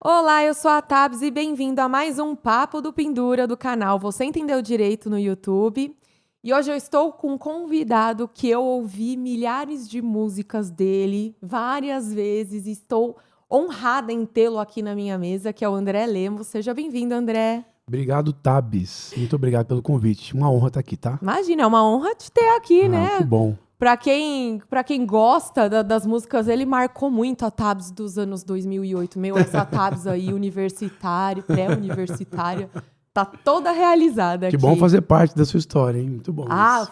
Olá, eu sou a Tabs e bem-vindo a mais um Papo do Pendura do canal Você Entendeu Direito no YouTube. E hoje eu estou com um convidado que eu ouvi milhares de músicas dele várias vezes e estou honrada em tê-lo aqui na minha mesa, que é o André Lemos. Seja bem-vindo, André. Obrigado, Tabs. Muito obrigado pelo convite. Uma honra estar aqui, tá? Imagina, é uma honra te ter aqui, Que né? bom. Pra quem gosta das músicas, ele marcou muito a Tabs dos anos 2008. Essa Tabs aí, universitária, pré-universitária, tá toda realizada Que aqui. bom fazer parte da sua história, hein? Muito bom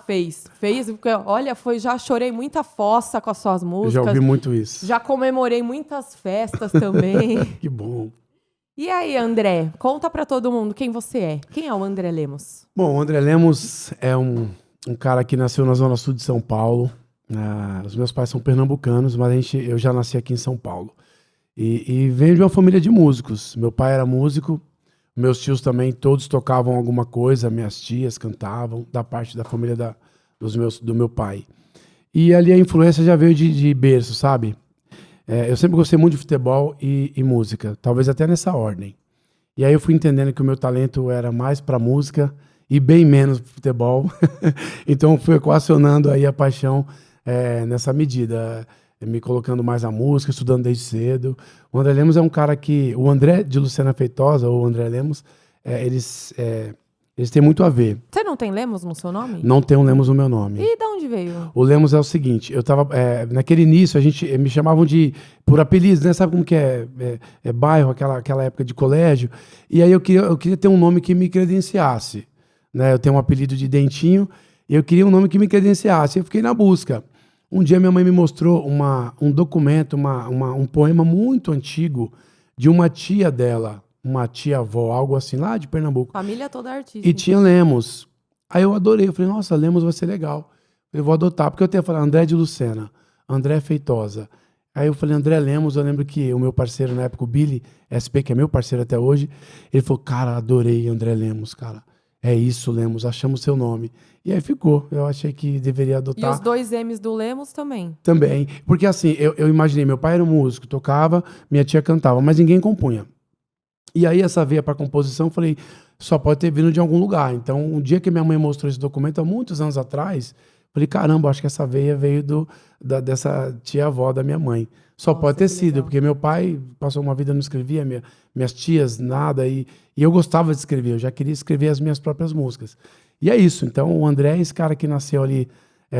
isso. Fez, porque, olha, já chorei muita fossa com as suas Eu músicas. já ouvi muito isso. Já comemorei muitas festas também. Que bom. E aí, André, conta pra todo mundo quem você é. Quem é o André Lemos? Bom, o André Lemos é um cara que nasceu na Zona Sul de São Paulo. Os meus pais são pernambucanos, mas eu já nasci aqui em São Paulo. E venho de uma família de músicos. Meu pai era músico, meus tios também, todos tocavam alguma coisa, minhas tias cantavam, da parte da família do meu pai. E ali a influência já veio de berço, sabe? Eu sempre gostei muito de futebol e música, talvez até nessa ordem. E aí eu fui entendendo que o meu talento era mais para música e bem menos para futebol. Então fui equacionando aí a paixão nessa medida, me colocando mais na música, estudando desde cedo. O André Lemos é um cara que... O André de Luciana Feitosa, ou o André Lemos, eles têm muito a ver. Você não tem Lemos no seu nome? Não tem um Lemos no meu nome. E de onde veio? O Lemos é o seguinte, eu tava, naquele início, me chamavam por apelidos, né? Sabe como que é bairro, aquela época de colégio? E aí eu queria ter um nome que me credenciasse, né? Eu tenho um apelido de Dentinho, e eu queria um nome que me credenciasse. Eu fiquei na busca. Um dia minha mãe me mostrou um documento, um poema muito antigo de uma tia dela, uma tia-avó, algo assim, lá de Pernambuco. Família toda artista. E tinha Lemos. Aí eu adorei, eu falei, nossa, Lemos vai ser legal. Eu vou adotar, porque eu tenho falado André de Lucena, André Feitosa. Aí eu falei, André Lemos, eu lembro que o meu parceiro na época, o Billy SP, que é meu parceiro até hoje, ele falou, cara, adorei André Lemos, cara. É isso, Lemos, achamos seu nome. E aí ficou, eu achei que deveria adotar. E os dois M's do Lemos também? Também, porque assim, eu imaginei, meu pai era um músico, tocava, minha tia cantava, mas ninguém compunha. E aí essa veia para composição, eu falei, só pode ter vindo de algum lugar. Então, um dia que minha mãe mostrou esse documento, há muitos anos atrás, falei, caramba, acho que essa veia veio dessa tia-avó da minha mãe. Só pode ter sido, legal. porque meu pai passou uma vida, não escrevia, minhas tias, nada, e eu gostava de escrever, eu já queria escrever as minhas próprias músicas. E é isso, então o André é esse cara que nasceu ali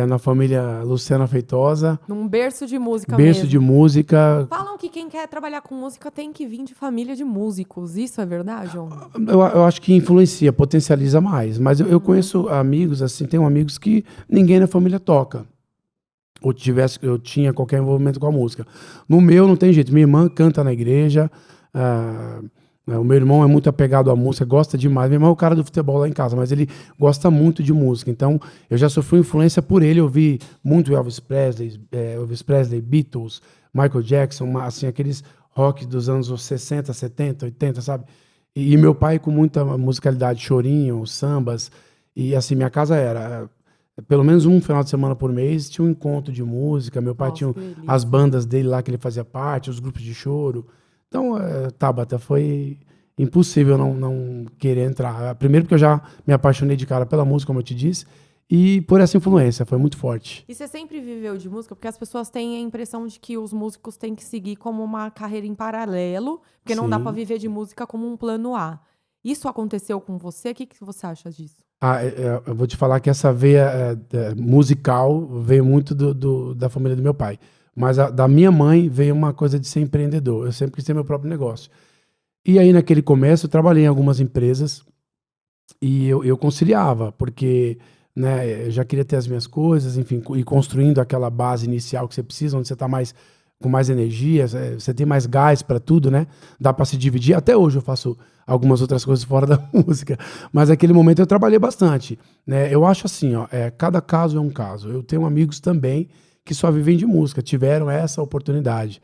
na família Luciana Feitosa. Num berço de música Berço mesmo. de música. Falam que quem quer trabalhar com música tem que vir de família de músicos. Isso é verdade, João? Eu acho que influencia, potencializa mais. Mas eu conheço amigos, assim, tenho amigos que ninguém na família toca. Ou eu tinha qualquer envolvimento com a música. No meu não tem jeito. Minha irmã canta na igreja. O meu irmão é muito apegado à música, gosta demais. Meu irmão é o cara do futebol lá em casa, mas ele gosta muito de música. Então, eu já sofri influência por ele. Eu vi muito Elvis Presley, Beatles, Michael Jackson, assim, aqueles rock dos anos 60, 70, 80, sabe? E meu pai com muita musicalidade, chorinho, sambas. E assim, minha casa era... Pelo menos um final de semana por mês tinha um encontro de música. Meu pai tinha as bandas dele lá que ele fazia parte, os grupos de choro. Então, Tabata, foi impossível não querer entrar. Primeiro porque eu já me apaixonei de cara pela música, como eu te disse, e por essa influência, foi muito forte. E você sempre viveu de música? Porque as pessoas têm a impressão de que os músicos têm que seguir como uma carreira em paralelo, porque não dá para viver de música como um plano A. Isso aconteceu com você? O que você acha disso? Eu vou te falar que essa veia musical veio muito da família do meu pai. Mas da minha mãe veio uma coisa de ser empreendedor. Eu sempre quis ter meu próprio negócio. E aí, naquele começo, eu trabalhei em algumas empresas e eu conciliava, porque né, eu já queria ter as minhas coisas, enfim, e construindo aquela base inicial que você precisa, onde você está com mais energia, você tem mais gás para tudo, né? Dá para se dividir. Até hoje eu faço algumas outras coisas fora da música, mas naquele momento eu trabalhei bastante. Né? Eu acho assim, cada caso é um caso. Eu tenho amigos também que só vivem de música, tiveram essa oportunidade.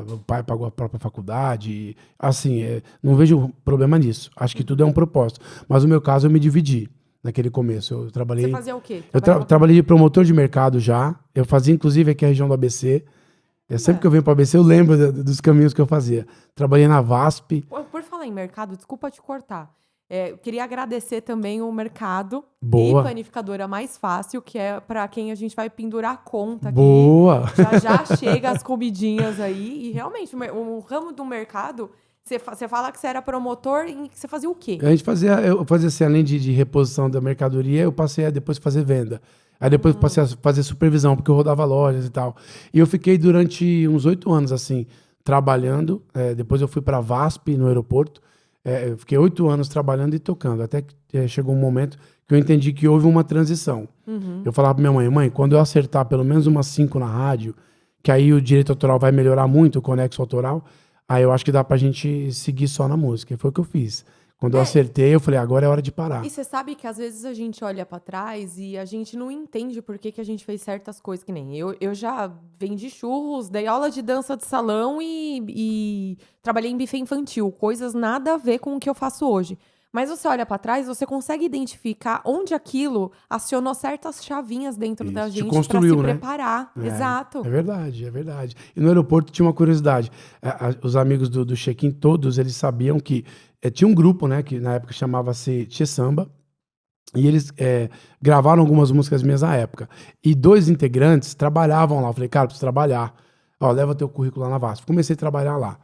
O pai pagou a própria faculdade, assim, não vejo problema nisso. Acho que tudo é um propósito. Mas no meu caso eu me dividi naquele começo. Eu trabalhei. Você fazia o quê? Trabalhei de promotor de mercado já. Eu fazia inclusive aqui a região do ABC. Sempre que eu venho para ABC, eu lembro dos caminhos que eu fazia. Trabalhei na VASP. Por falar em mercado, desculpa te cortar. Eu queria agradecer também o Mercado e Boa. Panificadora Mais Fácil, que é para quem a gente vai pendurar a conta aqui. Boa! Já chega as comidinhas aí. E realmente, o ramo do mercado, você fala que você era promotor e que você fazia o quê? Eu fazia assim, além de reposição da mercadoria, eu passei a depois fazer venda. Aí depois passei a fazer supervisão, porque eu rodava lojas e tal. E eu fiquei durante uns 8 anos, assim, trabalhando. Depois eu fui para a VASP, no aeroporto. Eu fiquei 8 anos trabalhando e tocando. Até que chegou um momento que eu entendi que houve uma transição. Eu falava pra minha mãe, quando eu acertar pelo menos umas 5 na rádio, que aí o direito autoral vai melhorar muito, o conexo autoral, aí eu acho que dá pra gente seguir só na música. E foi o que eu fiz. Quando eu acertei, eu falei, agora é hora de parar. E você sabe que às vezes a gente olha pra trás e a gente não entende por que a gente fez certas coisas, que nem eu já vendi churros, dei aula de dança de salão e trabalhei em buffet infantil, coisas nada a ver com o que eu faço hoje. Mas você olha pra trás, você consegue identificar onde aquilo acionou certas chavinhas dentro da Isso, te gente pra construiu, se né? preparar. Exato. É verdade, é verdade. E no aeroporto tinha uma curiosidade. Os amigos do check-in, todos, eles sabiam que tinha um grupo, né, que na época chamava-se Tchê Samba, e eles gravaram algumas músicas minhas na época. E 2 integrantes trabalhavam lá. Eu falei, cara, preciso trabalhar. Ó, leva teu currículo lá na VASP. Comecei a trabalhar lá.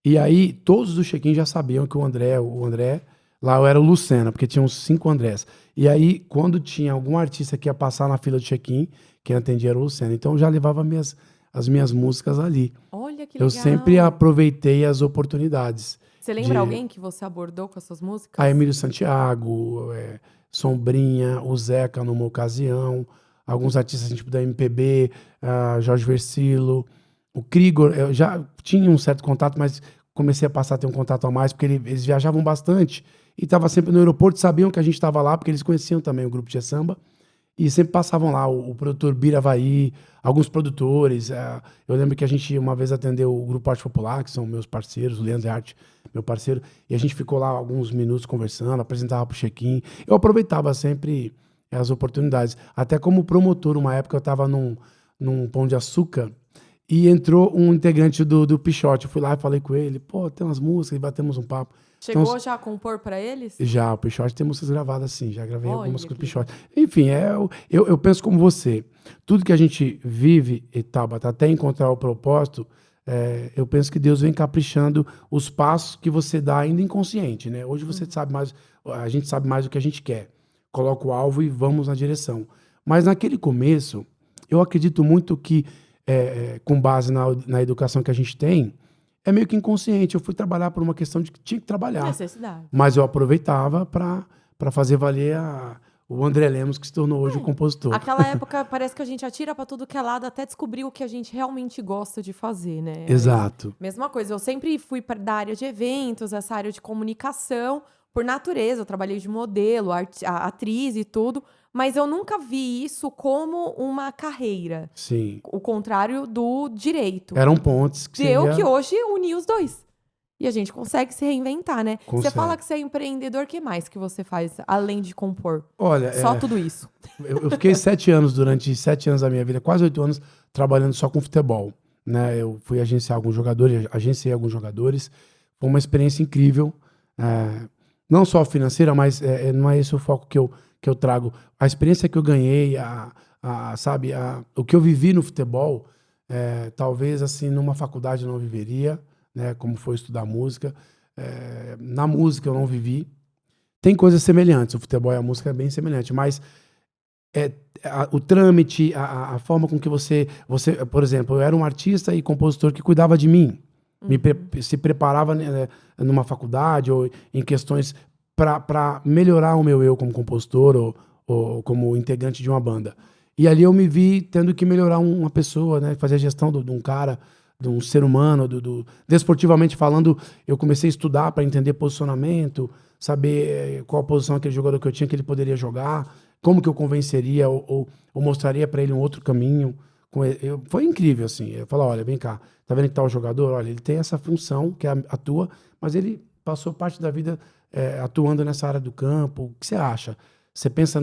E aí, todos do check-in já sabiam que o André, lá eu era o Lucena, porque tinha uns 5 Andrés. E aí, quando tinha algum artista que ia passar na fila de check-in, quem atendia era o Lucena. Então, eu já levava as minhas músicas ali. Olha que Eu legal. sempre aproveitei as oportunidades. Você lembra alguém que você abordou com as suas músicas? A Emílio Santiago, Sombrinha, o Zeca numa ocasião, alguns artistas tipo da MPB, Jorge Versilo, o Krigor. Eu já tinha um certo contato, mas comecei a passar a ter um contato a mais, porque eles viajavam bastante e estavam sempre no aeroporto, sabiam que a gente estava lá, porque eles conheciam também o grupo de samba. E sempre passavam lá, o produtor Biravaí, alguns produtores. Eu lembro que a gente uma vez atendeu o Grupo Arte Popular, que são meus parceiros, o Leandro Arte, meu parceiro, e a gente ficou lá alguns minutos conversando, apresentava pro check-in. Eu aproveitava sempre as oportunidades. Até como promotor, uma época eu estava num Pão de Açúcar e entrou um integrante do Pichote. Eu fui lá e falei com ele, pô, tem umas músicas, e batemos um papo. Chegou Então, já a compor pra eles? já, o Pichote tem músicas gravadas, sim. Já gravei algumas com o que Pichote. Enfim, eu penso como você. Tudo que a gente vive, Tabata, até encontrar o propósito, eu penso que Deus vem caprichando os passos que você dá ainda inconsciente, né? Hoje você sabe mais, a gente sabe mais o que a gente quer. Coloca o alvo e vamos na direção. Mas naquele começo, eu acredito muito que, com base na educação que a gente tem, é meio que inconsciente. Eu fui trabalhar por uma questão de que tinha que trabalhar. Necessidade. Mas eu aproveitava para fazer valer o André Lemos, que se tornou hoje o compositor. Aquela época parece que a gente atira pra tudo que é lado até descobrir o que a gente realmente gosta de fazer, né? Exato. Mesma coisa, eu sempre fui da área de eventos, essa área de comunicação, por natureza. Eu trabalhei de modelo, atriz e tudo, mas eu nunca vi isso como uma carreira. Sim. O contrário do direito. Eram pontes que Deu que hoje uni os dois. E a gente consegue se reinventar, né? Você Consegue. fala que você é empreendedor, o que mais que você faz, além de compor? Olha, Só tudo isso. eu fiquei durante 7 anos da minha vida, quase 8 anos, trabalhando só com futebol. Né? Eu fui agenciei alguns jogadores. Foi uma experiência incrível. Não só financeira, mas não é esse o foco que eu trago. A experiência que eu ganhei, sabe, o que eu vivi no futebol, talvez assim numa faculdade eu não viveria, né, como foi estudar música. Na música eu não vivi. Tem coisas semelhantes, o futebol e a música é bem semelhante, mas o trâmite, a forma com que você, por exemplo, eu era um artista e compositor que cuidava de mim, se preparava, né, numa faculdade ou em questões para melhorar o meu eu como compositor ou como integrante de uma banda. E ali eu me vi tendo que melhorar uma pessoa, né, fazer a gestão de um cara, de um ser humano, desportivamente falando. Eu comecei a estudar para entender posicionamento, saber qual a posição aquele jogador que eu tinha que ele poderia jogar, como que eu convenceria ou mostraria para ele um outro caminho. Foi incrível, assim. Eu falei, olha, vem cá, tá vendo que tá o jogador? Olha, ele tem essa função que atua, mas ele passou parte da vida atuando nessa área do campo. O que você acha? Você pensa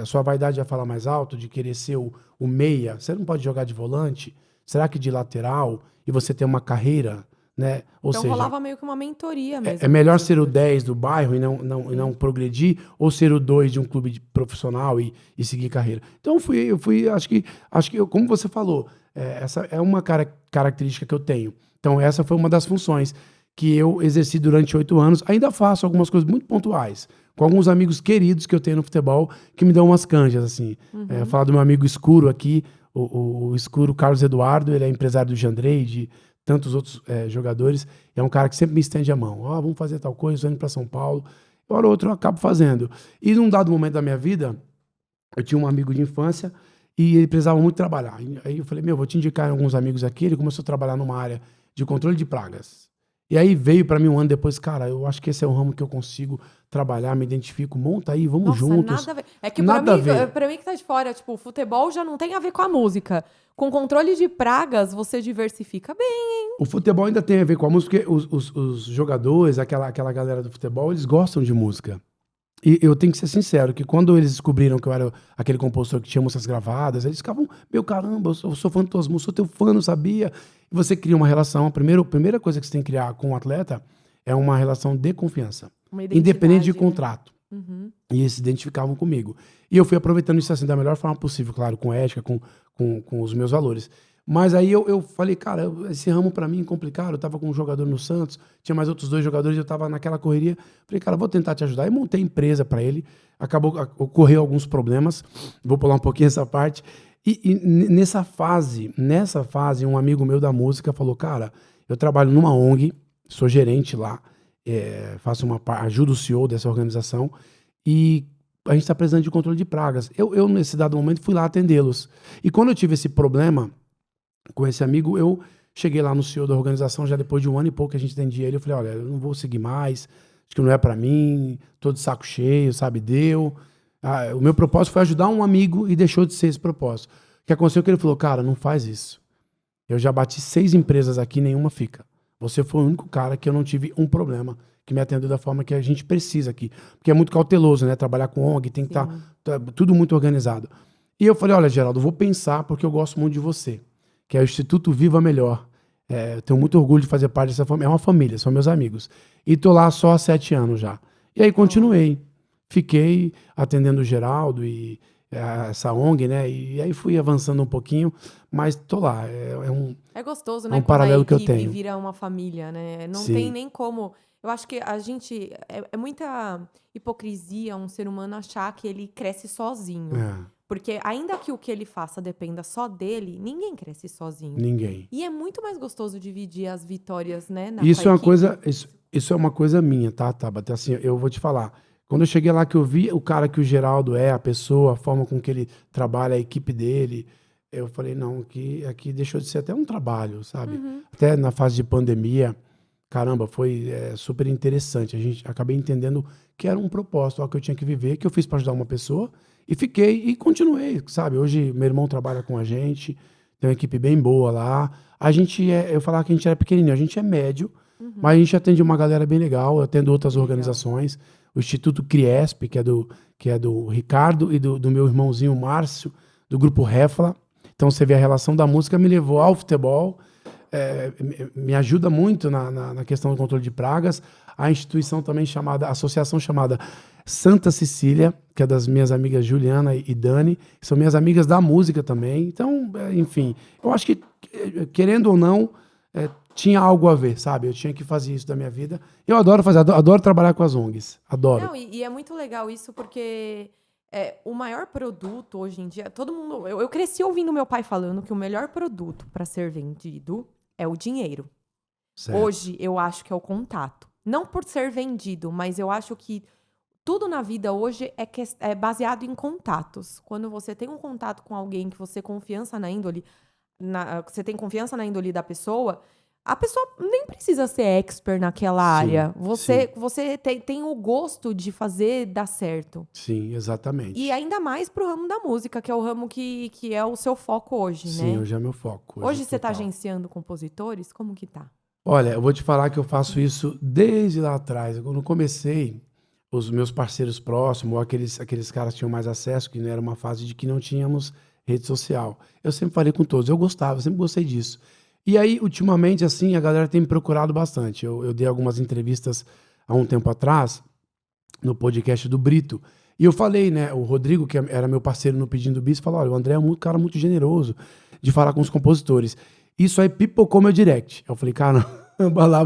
sua vaidade vai falar mais alto, de querer ser o meia? Você não pode jogar de volante? Será que de lateral e você tem uma carreira, né? Ou Então seja, rolava meio que uma mentoria mesmo. é melhor ser o 10 do bairro e não progredir, ou ser o 2 de um clube profissional e seguir carreira. Então eu fui, acho que como você falou, essa é uma característica que eu tenho. Então essa foi uma das funções que eu exerci durante 8 anos. Ainda faço algumas coisas muito pontuais, com alguns amigos queridos que eu tenho no futebol, que me dão umas canjas, assim. Falar do meu amigo Escuro aqui, o Escuro Carlos Eduardo, ele é empresário do Jandrei, de tantos outros jogadores. É um cara que sempre me estende a mão. Vamos fazer tal coisa, estou indo para São Paulo. Hora ou outra eu acabo fazendo. E num dado momento da minha vida, eu tinha um amigo de infância e ele precisava muito trabalhar. Aí eu falei, vou te indicar alguns amigos aqui. Ele começou a trabalhar numa área de controle de pragas. E aí veio para mim um ano depois, cara, eu acho que esse é um ramo que eu consigo trabalhar, me identifico, monta aí, vamos juntos. Nada a ver. É que Nada a ver. pra mim que tá de fora, tipo, o futebol já não tem a ver com a música. Com controle de pragas, você diversifica bem. O futebol ainda tem a ver com a música, porque os jogadores, aquela galera do futebol, eles gostam de música. E eu tenho que ser sincero, que quando eles descobriram que eu era aquele compositor que tinha músicas gravadas, eles ficavam, caramba, eu sou fã de tuas músicas, sou teu fã, não sabia. E você cria uma relação, a primeira coisa que você tem que criar com o atleta é uma relação de confiança. Independente de contrato. Né? Uhum. E eles se identificavam comigo. E eu fui aproveitando isso assim da melhor forma possível, claro, com ética, com os meus valores. Mas aí eu falei, cara, esse ramo pra mim é complicado. Eu tava com um jogador no Santos, tinha mais outros 2 jogadores, eu tava naquela correria. Falei, cara, vou tentar te ajudar. E montei empresa pra ele. Ocorreu alguns problemas. Vou pular um pouquinho essa parte. E nessa fase, um amigo meu da música falou, cara, eu trabalho numa ONG, sou gerente lá, ajudo o CEO dessa organização e a gente tá precisando de controle de pragas. Eu nesse dado momento, fui lá atendê-los. E quando eu tive esse problema com esse amigo, eu cheguei lá no CEO da organização, já depois de 1 ano e pouco que a gente atendia ele, eu falei, olha, eu não vou seguir mais, acho que não é pra mim, tô de saco cheio, sabe, deu. O meu propósito foi ajudar um amigo e deixou de ser esse propósito. O que aconteceu é que ele falou, cara, não faz isso. Eu já bati 6 empresas aqui, nenhuma fica. Você foi o único cara que eu não tive um problema, que me atendeu da forma que a gente precisa aqui. Porque é muito cauteloso, né? Trabalhar com ONG, tem que estar tudo muito organizado. E eu falei, olha, Geraldo, eu vou pensar porque eu gosto muito de você, que é o Instituto Viva Melhor. Eu tenho muito orgulho de fazer parte dessa família. É uma família, são meus amigos. E tô lá só há 7 anos já. E aí continuei. Fiquei atendendo o Geraldo e essa ONG, né? E aí fui avançando um pouquinho, mas tô lá. É gostoso, né? um paralelo que eu quando a equipe tenho. vira uma família, né? Não Sim. tem nem como... Eu acho que a gente... É muita hipocrisia um ser humano achar que ele cresce sozinho. Porque ainda que o que ele faça dependa só dele, ninguém cresce sozinho. Ninguém. E é muito mais gostoso dividir as vitórias, né? Isso é uma coisa, isso é uma coisa minha, tá, Tabata? Assim, eu vou te falar. Quando eu cheguei lá que eu vi o cara que o Geraldo é, a pessoa, a forma com que ele trabalha, a equipe dele, eu falei, não, aqui deixou de ser até um trabalho, sabe? Até na fase de pandemia, caramba, foi super interessante. Acabei entendendo que era um propósito, algo que eu tinha que viver, que eu fiz para ajudar uma pessoa, e fiquei e continuei, sabe? Hoje meu irmão trabalha com a gente, tem uma equipe bem boa lá. Eu falava que a gente era pequenininho, a gente é médio, mas a gente atende uma galera bem legal, eu atendo outras organizações, o Instituto Criesp, que é do Ricardo e do meu irmãozinho Márcio, do Grupo Refla. Então você vê a relação da música me levou ao futebol, me ajuda muito na questão do controle de pragas. A instituição também a associação chamada Santa Cecília, que é das minhas amigas Juliana e Dani, que são minhas amigas da música também. Então, enfim, eu acho que, querendo ou não, tinha algo a ver, sabe? Eu tinha que fazer isso da minha vida. Eu adoro trabalhar com as ONGs, adoro. Não, e é muito legal isso porque o maior produto hoje em dia, todo mundo... Eu cresci ouvindo meu pai falando que o melhor produto para ser vendido é o dinheiro. Certo. Hoje, eu acho que é o contato. Não por ser vendido, mas eu acho que tudo na vida hoje é baseado em contatos. Quando você tem um contato com alguém que você você tem confiança na índole da pessoa, a pessoa nem precisa ser expert naquela área. Você tem o gosto de fazer dar certo. Sim, exatamente. E ainda mais pro ramo da música, que é o ramo que é o seu foco hoje, né? Sim, hoje é meu foco. Hoje você tá agenciando compositores? Como que tá? Olha, eu vou te falar que eu faço isso desde lá atrás. Quando eu comecei, os meus parceiros próximos, ou aqueles caras que tinham mais acesso, que não era uma fase de que não tínhamos rede social. Eu sempre falei com todos, eu gostava, eu sempre gostei disso. E aí, ultimamente, assim, a galera tem me procurado bastante. Eu dei algumas entrevistas há um tempo atrás, no podcast do Brito, e eu falei, né, o Rodrigo, que era meu parceiro no Pedindo Bis, falou, olha, o André é um cara muito generoso de falar com os compositores. Isso aí pipocou meu direct. Eu falei, caramba, lá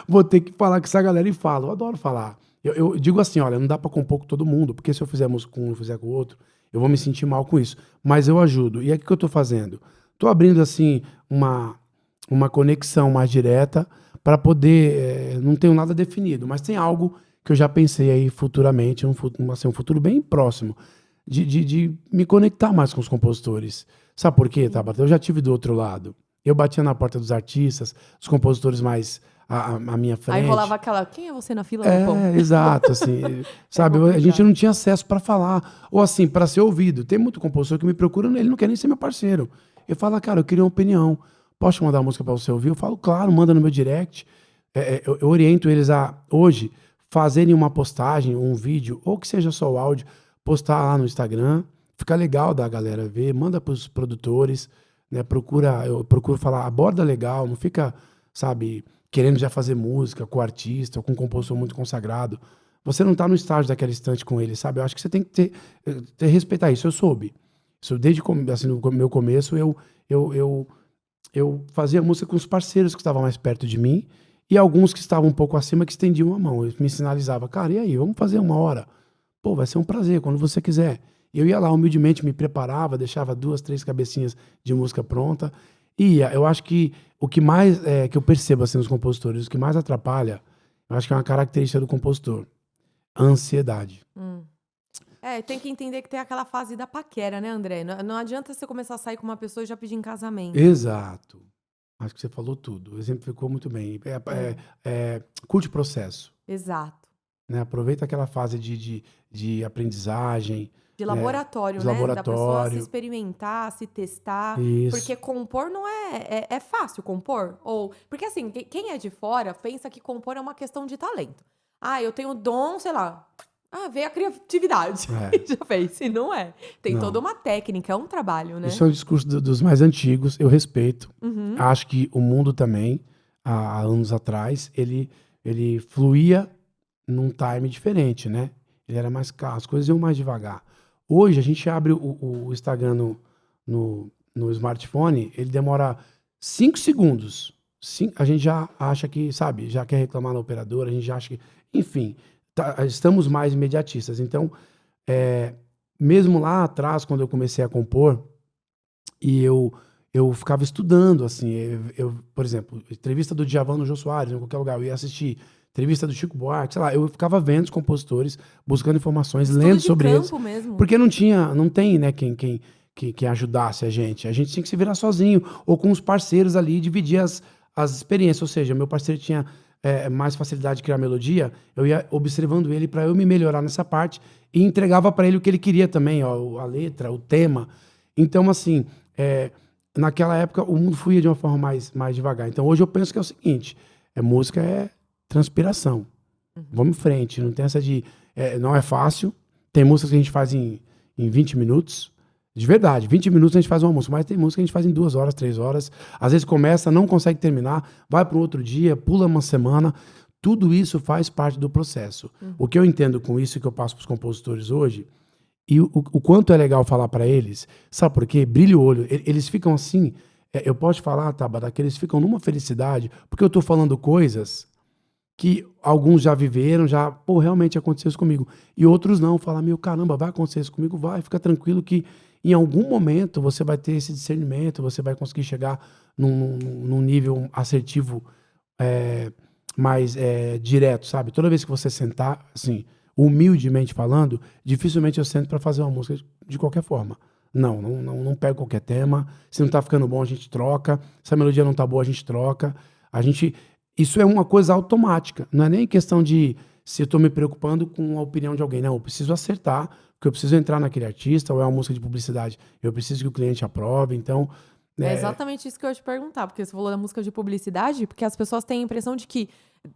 vou ter que falar com essa galera e falo. Eu adoro falar. Eu digo assim, olha, não dá pra compor com todo mundo, porque se eu fizer música com um e fizer com o outro, eu vou me sentir mal com isso. Mas eu ajudo. E aí, o que eu tô fazendo? Tô abrindo, assim, uma conexão mais direta para poder... não tenho nada definido, mas tem algo que eu já pensei aí futuramente, um futuro bem próximo, de me conectar mais com os compositores. Sabe por quê, Tabata? Eu já tive do outro lado. Eu batia na porta dos artistas, dos compositores mais à minha frente. Aí rolava aquela, quem é você na fila do pão? Exato, assim, sabe? A gente não tinha acesso para falar, ou assim, para ser ouvido. Tem muito compositor que me procura, ele não quer nem ser meu parceiro. Eu falo, cara, eu queria uma opinião. Posso mandar uma música para você ouvir? Eu falo, claro, manda no meu direct. Eu oriento eles a, hoje, fazerem uma postagem, um vídeo, ou que seja só o áudio, postar lá no Instagram. Fica legal da galera ver, manda para os produtores, né? Eu procuro falar, aborda legal, não fica, sabe, querendo já fazer música com o artista ou com um compositor muito consagrado. Você não está no estágio daquela instante com ele, sabe? Eu acho que você tem que respeitar isso. Eu soube. Isso desde assim, no meu começo, eu fazia música com os parceiros que estavam mais perto de mim e alguns que estavam um pouco acima que estendiam a mão. Eu me sinalizava, cara, e aí, vamos fazer uma hora? Pô, vai ser um prazer, quando você quiser. Eu ia lá, humildemente, me preparava, deixava 2, 3 cabecinhas de música pronta. E eu acho que o que mais, que eu percebo assim nos compositores, o que mais atrapalha, eu acho que é uma característica do compositor, a ansiedade. Tem que entender que tem aquela fase da paquera, né, André? Não adianta você começar a sair com uma pessoa e já pedir em casamento. Exato. Acho que você falou tudo. O exemplo ficou muito bem. Curte o processo. Exato. Né? Aproveita aquela fase de aprendizagem. De laboratório, de né? laboratório. Da pessoa se experimentar, se testar. Isso. Porque compor não é fácil compor. Porque assim, quem é de fora pensa que compor é uma questão de talento. Eu tenho dom, sei lá. Veio a criatividade. Já fez. E não é. Tem toda uma técnica, é um trabalho, né? Isso é um discurso dos mais antigos, eu respeito. Uhum. Acho que o mundo também, há anos atrás, ele fluía num time diferente, né? Ele era mais calmo, as coisas iam mais devagar. Hoje, a gente abre o Instagram no smartphone, ele demora 5 segundos. A gente já acha que, sabe, já quer reclamar na operadora, a gente já acha que... Enfim, estamos mais imediatistas. Então, mesmo lá atrás, quando eu comecei a compor, e eu ficava estudando, assim, por exemplo, entrevista do Djavan no Jô Soares, em qualquer lugar, eu ia assistir entrevista do Chico Buarque, sei lá, eu ficava vendo os compositores, buscando informações, lendo sobre eles. Mesmo. Porque não tem, né, quem ajudasse a gente. A gente tinha que se virar sozinho, ou com os parceiros ali, dividir as experiências. Ou seja, meu parceiro tinha mais facilidade de criar melodia, eu ia observando ele para eu me melhorar nessa parte e entregava para ele o que ele queria também, ó, a letra, o tema. Então, assim, naquela época o mundo fluía de uma forma mais devagar. Então, hoje eu penso que é o seguinte, música é transpiração. Vamos em frente, não tem essa de... não é fácil, tem músicas que a gente faz em 20 minutos, de verdade, 20 minutos a gente faz uma música, mas tem música que a gente faz em 2 horas, 3 horas, às vezes começa, não consegue terminar, vai para um outro dia, pula uma semana, tudo isso faz parte do processo. O que eu entendo com isso, que eu passo para os compositores hoje, e o quanto é legal falar para eles, sabe por quê? Brilha o olho, eles ficam assim, eu posso falar, Tabata, que eles ficam numa felicidade, porque eu estou falando coisas que alguns já viveram, realmente aconteceu isso comigo. E outros não, falam, caramba, vai acontecer isso comigo? Vai, fica tranquilo que em algum momento você vai ter esse discernimento, você vai conseguir chegar num nível assertivo mais direto, sabe? Toda vez que você sentar, assim, humildemente falando, dificilmente eu sento para fazer uma música de qualquer forma. Não pego qualquer tema. Se não tá ficando bom, a gente troca. Se a melodia não tá boa, a gente troca. Isso é uma coisa automática. Não é nem questão de se eu tô me preocupando com a opinião de alguém. Não, eu preciso acertar, porque eu preciso entrar naquele artista, ou é uma música de publicidade. Eu preciso que o cliente aprove, então... É exatamente isso que eu ia te perguntar, porque você falou da música de publicidade, porque as pessoas têm a impressão de que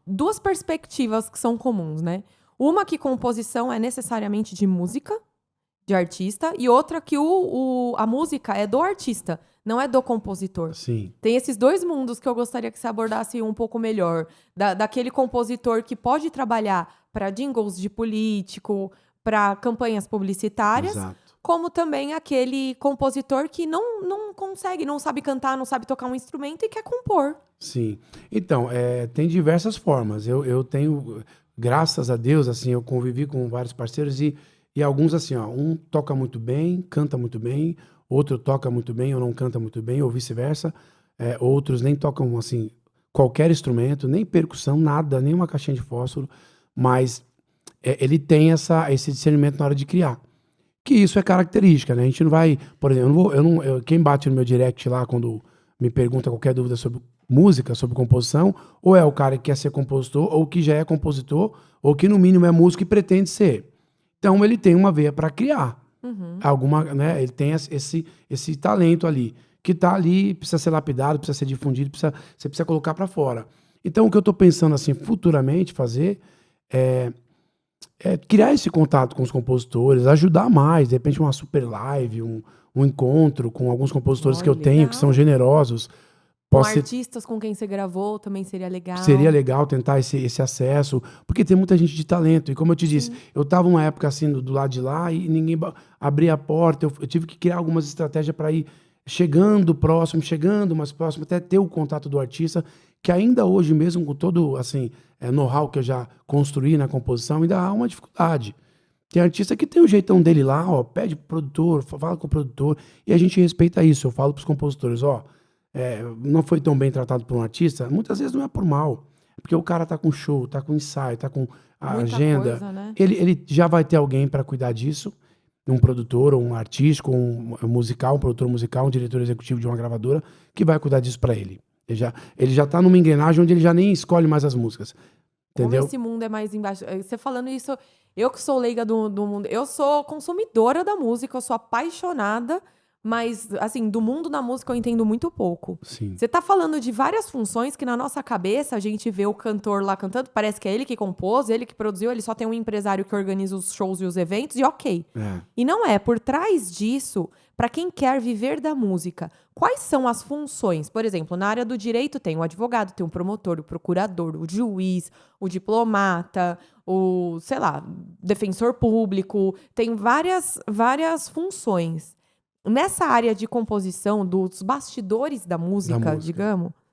2 perspectivas que são comuns, né? Uma que composição é necessariamente de música, de artista, e outra que a música é do artista, não é do compositor. Sim. Tem esses dois mundos que eu gostaria que você abordasse um pouco melhor. Daquele compositor que pode trabalhar para jingles de político, para campanhas publicitárias, Exato. como também aquele compositor que não consegue, não sabe cantar, não sabe tocar um instrumento e quer compor. Sim. Então, tem diversas formas. Eu tenho, graças a Deus, assim, eu convivi com vários parceiros e alguns, assim, ó, um toca muito bem, canta muito bem, outro toca muito bem ou não canta muito bem, ou vice-versa. Outros nem tocam, assim, qualquer instrumento, nem percussão, nada, nem uma caixinha de fósforo, mas ele tem esse discernimento na hora de criar. Que isso é característica, né? A gente não vai, por exemplo, quem bate no meu direct lá quando me pergunta qualquer dúvida sobre música, sobre composição, ou é o cara que quer ser compositor, ou que já é compositor, ou que no mínimo é músico e pretende ser. Então ele tem uma veia para criar. Alguma, né? Ele tem esse talento ali, que tá ali, precisa ser lapidado, precisa ser difundido, você precisa colocar para fora. Então o que eu tô pensando assim futuramente fazer é criar esse contato com os compositores, ajudar mais, de repente uma super live, um encontro com alguns compositores que eu tenho, Legal. que são generosos. Com artistas com quem você gravou também seria legal. Seria legal tentar esse acesso, porque tem muita gente de talento. E como eu te disse, eu estava numa época assim do lado de lá e ninguém abria a porta. Eu tive que criar algumas estratégias para ir chegando mais próximo, até ter o contato do artista, que ainda hoje mesmo, com todo assim, know-how que eu já construí na composição, ainda há uma dificuldade. Tem artista que tem o jeitão dele lá, ó, pede pro produtor, fala com o produtor, e a gente respeita isso. Eu falo pros compositores, ó, não foi tão bem tratado por um artista, muitas vezes não é por mal, porque o cara tá com show, tá com ensaio, tá com a Muita agenda. coisa, né? Ele já vai ter alguém para cuidar disso, um produtor, ou um artístico, um musical, um produtor musical, um diretor executivo de uma gravadora, que vai cuidar disso para ele. Ele já tá numa engrenagem onde ele já nem escolhe mais as músicas. Entendeu? Como esse mundo é mais embaixo. Você falando isso, eu que sou leiga do mundo, eu sou consumidora da música, eu sou apaixonada, mas, assim, do mundo da música eu entendo muito pouco. Sim. Você tá falando de várias funções que na nossa cabeça a gente vê o cantor lá cantando, parece que é ele que compôs, ele que produziu, ele só tem um empresário que organiza os shows e os eventos, e ok. E não é. Por trás disso, para quem quer viver da música, quais são as funções? Por exemplo, na área do direito tem o advogado, tem o promotor, o procurador, o juiz, o diplomata, o, sei lá, defensor público, tem várias funções. Nessa área de composição, dos bastidores da música,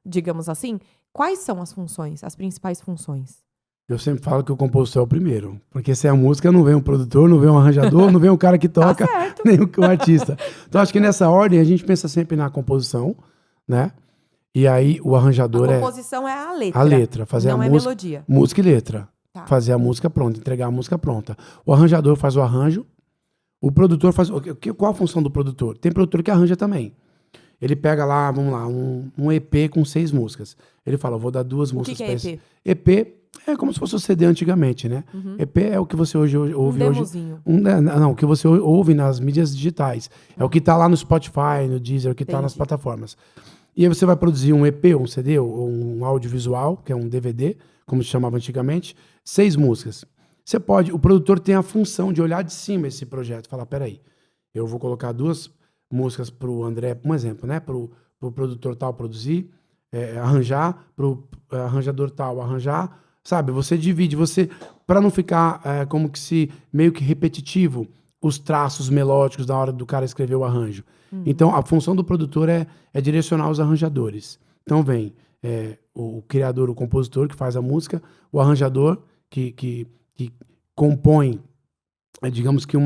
digamos assim, quais são as funções, as principais funções? Eu sempre falo que o compositor é o primeiro. Porque sem a música não vem um produtor, não vem um arranjador, não vem um cara que toca, nem o artista. Então acho que nessa ordem a gente pensa sempre na composição, né? E aí o arranjador A composição é a letra. A letra, fazer não a é música. Melodia. Música e letra. Tá. Fazer a música pronta, entregar a música pronta. O arranjador faz o arranjo. O produtor faz... Qual a função do produtor? Tem produtor que arranja também. Ele pega lá, vamos lá, um EP com 6 músicas. Ele fala, vou dar 2 músicas para esse. EP é como se fosse o CD antigamente, né? EP é o que você hoje ouve. Demozinho. Não, o que você ouve nas mídias digitais. É o que tá lá no Spotify, no Deezer, o que tá nas plataformas. E aí você vai produzir um EP, um CD, ou um audiovisual, que é um DVD, como se chamava antigamente, 6 músicas. O produtor tem a função de olhar de cima esse projeto, falar, peraí, eu vou colocar 2 músicas pro André, um exemplo, né? Pro produtor tal produzir, arranjar, pro arranjador tal arranjar, sabe? Você divide, para não ficar como que se meio que repetitivo os traços melódicos na hora do cara escrever o arranjo. Então a função do produtor é direcionar os arranjadores. Então vem o criador, o compositor que faz a música, o arranjador que compõe, digamos que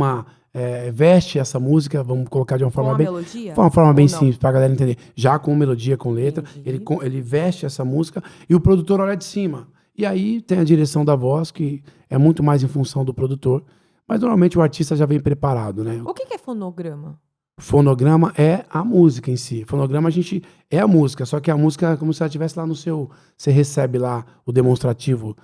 veste essa música, vamos colocar de uma forma bem... melodia? Uma forma bem simples, para a galera entender. Já com melodia, com letra, ele veste essa música e o produtor olha de cima. E aí tem a direção da voz, que é muito mais em função do produtor, mas normalmente o artista já vem preparado, né? O que é fonograma? Fonograma é a música em si. Fonograma é a música, só que a música é como se ela estivesse lá no seu... Você recebe lá o demonstrativo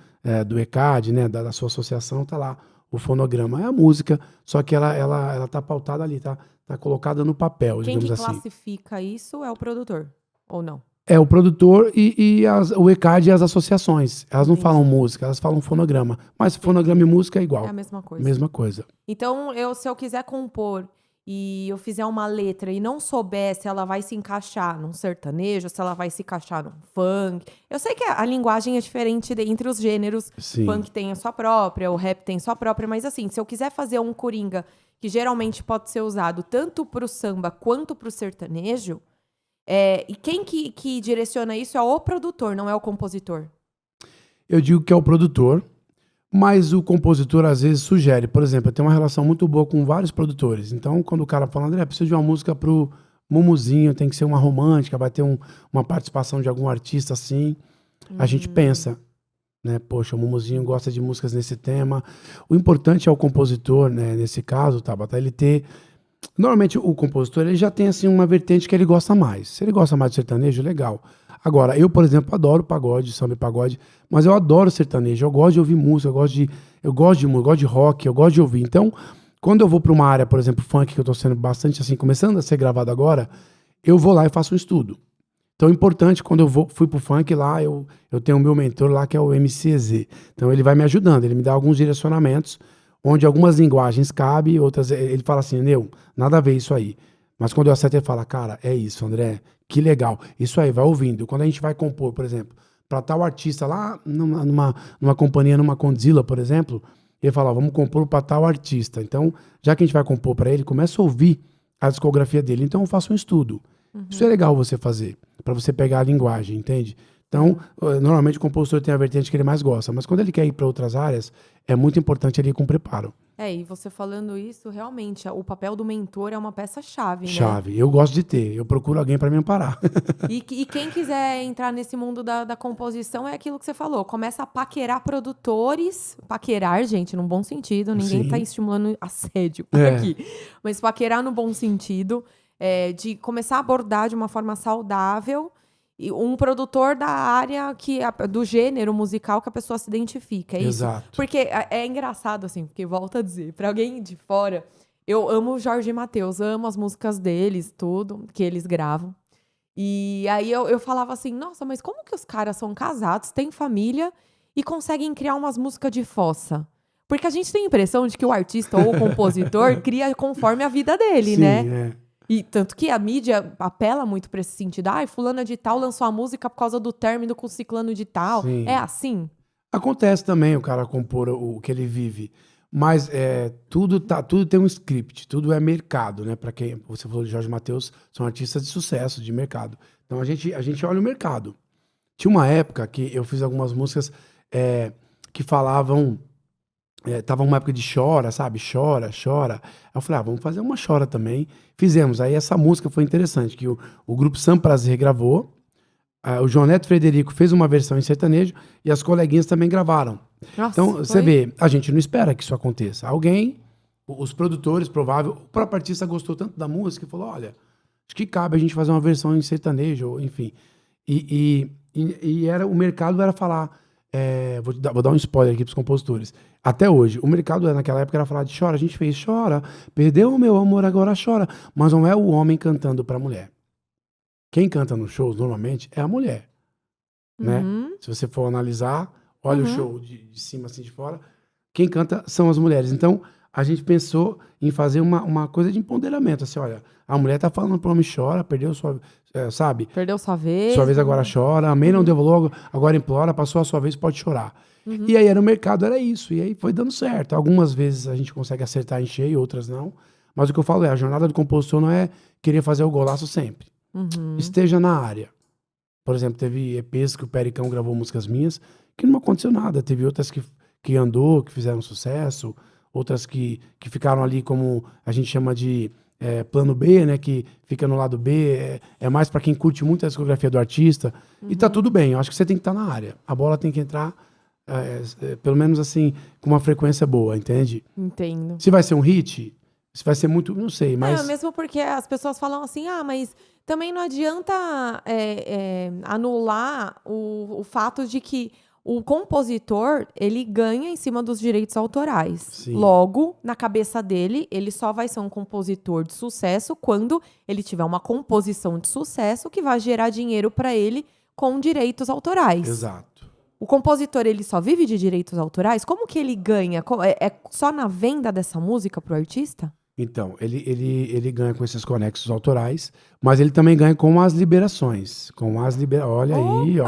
do ECAD, né, da sua associação, tá lá o fonograma. É a música, só que ela tá pautada ali, tá colocada no papel, Quem digamos que assim. classifica isso é o produtor, ou não? É o produtor o ECAD e as associações. Elas não Entendi. falam música, elas falam fonograma. Mas fonograma e música é igual. É a mesma coisa. Mesma coisa. Então, se eu quiser compor e eu fizer uma letra e não souber se ela vai se encaixar num sertanejo, se ela vai se encaixar num funk. Eu sei que a linguagem é diferente entre os gêneros. Sim. O funk tem a sua própria, o rap tem sua própria, mas assim, se eu quiser fazer um coringa que geralmente pode ser usado tanto pro samba quanto pro sertanejo, e quem que direciona isso é o produtor, não é o compositor. Eu digo que é o produtor, mas o compositor às vezes sugere. Por exemplo, eu tenho uma relação muito boa com vários produtores. Então, quando o cara fala, André, preciso de uma música pro Mumuzinho, tem que ser uma romântica, vai ter uma participação de algum artista assim, a gente pensa, né? Poxa, o Mumuzinho gosta de músicas nesse tema. O importante é o compositor, né? Nesse caso, Tabata, ele ter... Normalmente o compositor ele já tem assim uma vertente que ele gosta mais. Se ele gosta mais de sertanejo, legal. Agora, eu, por exemplo, adoro pagode, samba e pagode, mas eu adoro sertanejo, eu gosto de ouvir música, eu gosto de música, eu gosto de rock, eu gosto de ouvir. Então, quando eu vou para uma área, por exemplo, funk, que eu tô sendo bastante assim, começando a ser gravado agora, eu vou lá e faço um estudo. Então, é importante, quando eu fui pro funk lá, eu tenho o meu mentor lá, que é o MCZ. Então, ele vai me ajudando, ele me dá alguns direcionamentos, onde algumas linguagens cabem, outras... Ele fala assim, nada a ver isso aí. Mas quando eu acerto, ele fala, cara, é isso, André, que legal. Isso aí, vai ouvindo. Quando a gente vai compor, por exemplo, para tal artista lá, numa companhia, numa Condzilla, por exemplo, ele fala, vamos compor para tal artista. Então, já que a gente vai compor para ele, começa a ouvir a discografia dele. Então, eu faço um estudo. Isso é legal você fazer, para você pegar a linguagem, entende? Então, normalmente o compositor tem a vertente que ele mais gosta, mas quando ele quer ir para outras áreas, é muito importante ele ir com preparo. E você falando isso, realmente, o papel do mentor é uma peça-chave, né? Chave. Eu gosto de ter, eu procuro alguém para me amparar. E quem quiser entrar nesse mundo da composição é aquilo que você falou, começa a paquerar produtores, paquerar, gente, num bom sentido, ninguém Sim. tá estimulando assédio É. aqui, mas paquerar no bom sentido, de começar a abordar de uma forma saudável, e um produtor da área do gênero musical que a pessoa se identifica, é isso? Exato. Porque é engraçado, assim, porque volta a dizer, pra alguém de fora, eu amo o Jorge Mateus, amo as músicas deles, tudo, que eles gravam. E aí eu falava assim, nossa, mas como que os caras são casados, têm família e conseguem criar umas músicas de fossa? Porque a gente tem a impressão de que o artista ou o compositor cria conforme a vida dele, Sim, né? E tanto que a mídia apela muito pra esse sentido. Fulana de tal lançou a música por causa do término com o ciclano de tal. Sim. É assim? Acontece também o cara compor o que ele vive. Mas tudo tem um script, tudo é mercado, né? Para quem você falou de Jorge Mateus, são artistas de sucesso, de mercado. Então a gente olha o mercado. Tinha uma época que eu fiz algumas músicas que falavam. Tava uma época de chora, sabe? Chora, chora. Aí eu falei, vamos fazer uma chora também. Fizemos. Aí essa música foi interessante, que o grupo Sam Prazer gravou. O João Neto Frederico fez uma versão em sertanejo e as coleguinhas também gravaram. Nossa, Então, você vê, a gente não espera que isso aconteça. Alguém, os produtores, provável, o próprio artista gostou tanto da música e falou, olha, acho que cabe a gente fazer uma versão em sertanejo, ou, enfim. E o mercado era falar, vou dar um spoiler aqui pros compositores. Até hoje, o mercado naquela época era falar de chora, a gente fez chora, perdeu o meu amor, agora chora. Mas não é o homem cantando pra mulher. Quem canta nos shows, normalmente, é a mulher. Né? Se você for analisar, olha o show de cima, assim, de fora, quem canta são as mulheres. Então, a gente pensou em fazer uma coisa de empoderamento. Assim, olha, a mulher tá falando pro homem chora, perdeu sua... sabe? Perdeu sua vez. Sua vez agora chora, amém, não devo logo, agora implora, passou a sua vez, pode chorar. E aí, no mercado, era isso. E aí, foi dando certo. Algumas vezes a gente consegue acertar em cheio, outras não. Mas o que eu falo a jornada do compositor não é querer fazer o golaço sempre. Esteja na área. Por exemplo, teve EPs que o Pericão gravou músicas minhas que não aconteceu nada. Teve outras que andou, que fizeram sucesso, outras que ficaram ali como a gente chama de plano B, né? Que fica no lado B. É mais para quem curte muito a discografia do artista. E tá tudo bem. Eu acho que você tem que estar na área. A bola tem que entrar, pelo menos assim, com uma frequência boa, entende? Entendo. Se vai ser um hit, se vai ser muito, não sei, mas... mesmo porque as pessoas falam assim, mas também não adianta anular o fato de que o compositor, ele ganha em cima dos direitos autorais. Sim. Logo, na cabeça dele, ele só vai ser um compositor de sucesso quando ele tiver uma composição de sucesso que vai gerar dinheiro para ele com direitos autorais. Exato. O compositor, ele só vive de direitos autorais? Como que ele ganha? É só na venda dessa música pro artista? Então, ele ganha com esses conexos autorais, mas ele também ganha com as liberações. Olha aí, ó.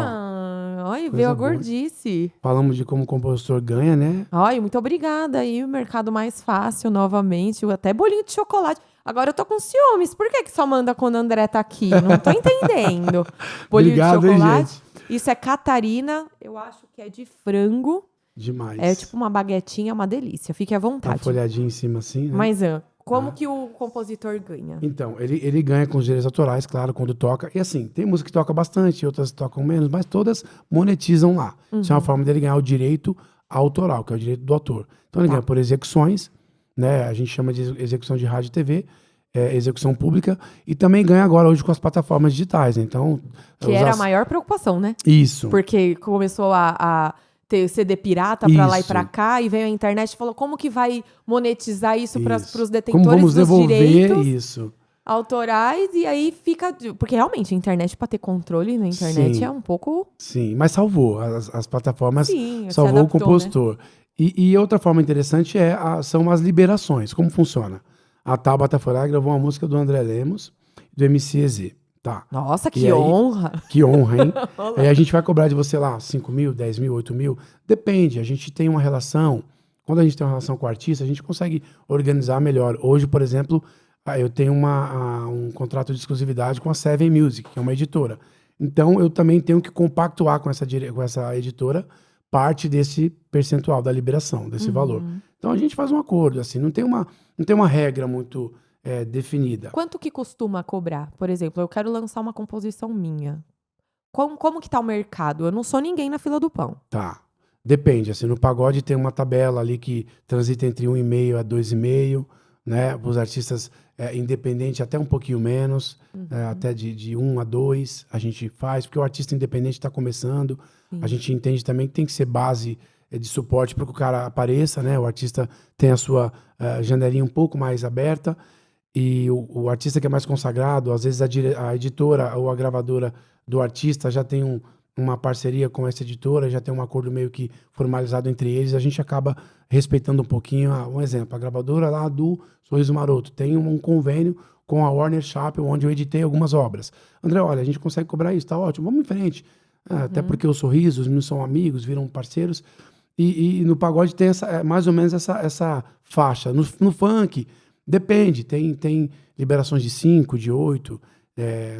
Ai, Coisa veio a boa. gordice. Falamos de como o compositor ganha, né? Ai, muito obrigada aí, o mercado mais fácil novamente, até bolinho de chocolate. Agora eu tô com ciúmes, por que só manda quando o André tá aqui? Não tô entendendo. Bolinho Obrigado, de hein, chocolate. gente? Isso é Catarina, eu acho que é de frango. Demais. É tipo uma baguetinha, uma delícia. Fique à Tá vontade. folhadinho em cima assim, né? Mas como que o compositor ganha? Então, ele ganha com os direitos autorais, claro, quando toca. E assim, tem música que toca bastante, outras tocam menos, mas todas monetizam lá. Isso é uma forma dele ganhar o direito autoral, que é o direito do autor. Então ele ganha por execuções, né? A gente chama de execução de rádio e TV, execução pública, e também ganha agora hoje com as plataformas digitais. Então, Que era a maior preocupação, né? Isso. Porque começou a ter CD pirata pra lá e Isso. pra cá, e veio a internet e falou como que vai monetizar isso pros Como detentores vamos dos devolver direitos isso? autorais, e aí fica... Porque realmente, a internet, pra ter controle na internet, Sim. é um pouco... Sim, mas salvou. As plataformas Sim, se salvou adaptou, o compositor. E outra forma interessante são as liberações. Como funciona? A Tabata foi lá e gravou uma música do André Lemos, do MC tá? Nossa, E que aí- honra! Que honra, hein? Aí a gente vai cobrar de você lá 5 mil, 10 mil, 8 mil. Depende, a gente tem uma relação. Quando a gente tem uma relação com o artista, a gente consegue organizar melhor. Hoje, por exemplo, eu tenho um contrato de exclusividade com a Seven Music, que é uma editora. Então, eu também tenho que compactuar com essa editora parte desse percentual da liberação, desse valor. Então, a gente faz um acordo, assim, não tem uma regra muito definida. Quanto que costuma cobrar? Por exemplo, eu quero lançar uma composição minha. Como que tá o mercado? Eu não sou ninguém na fila do pão. Tá. Depende, assim, no pagode tem uma tabela ali que transita entre 1,5 a 2,5, né? Os artistas independentes até um pouquinho menos, até de 1 a 2 a gente faz, porque o artista independente está começando. A gente entende também que tem que ser base de suporte para que o cara apareça, né? O artista tem a sua janelinha um pouco mais aberta e o artista que é mais consagrado, às vezes a editora ou a gravadora do artista já tem uma parceria com essa editora, já tem um acordo meio que formalizado entre eles, a gente acaba respeitando um pouquinho. Um exemplo, a gravadora lá do Sorriso Maroto tem um convênio com a Warner Chappell, onde eu editei algumas obras. André, olha, a gente consegue cobrar isso, tá ótimo, vamos em frente. Até porque o Sorriso, os meninos são amigos, viram parceiros, e no pagode tem mais ou menos essa faixa. No funk, depende, tem liberações de 5, de 8,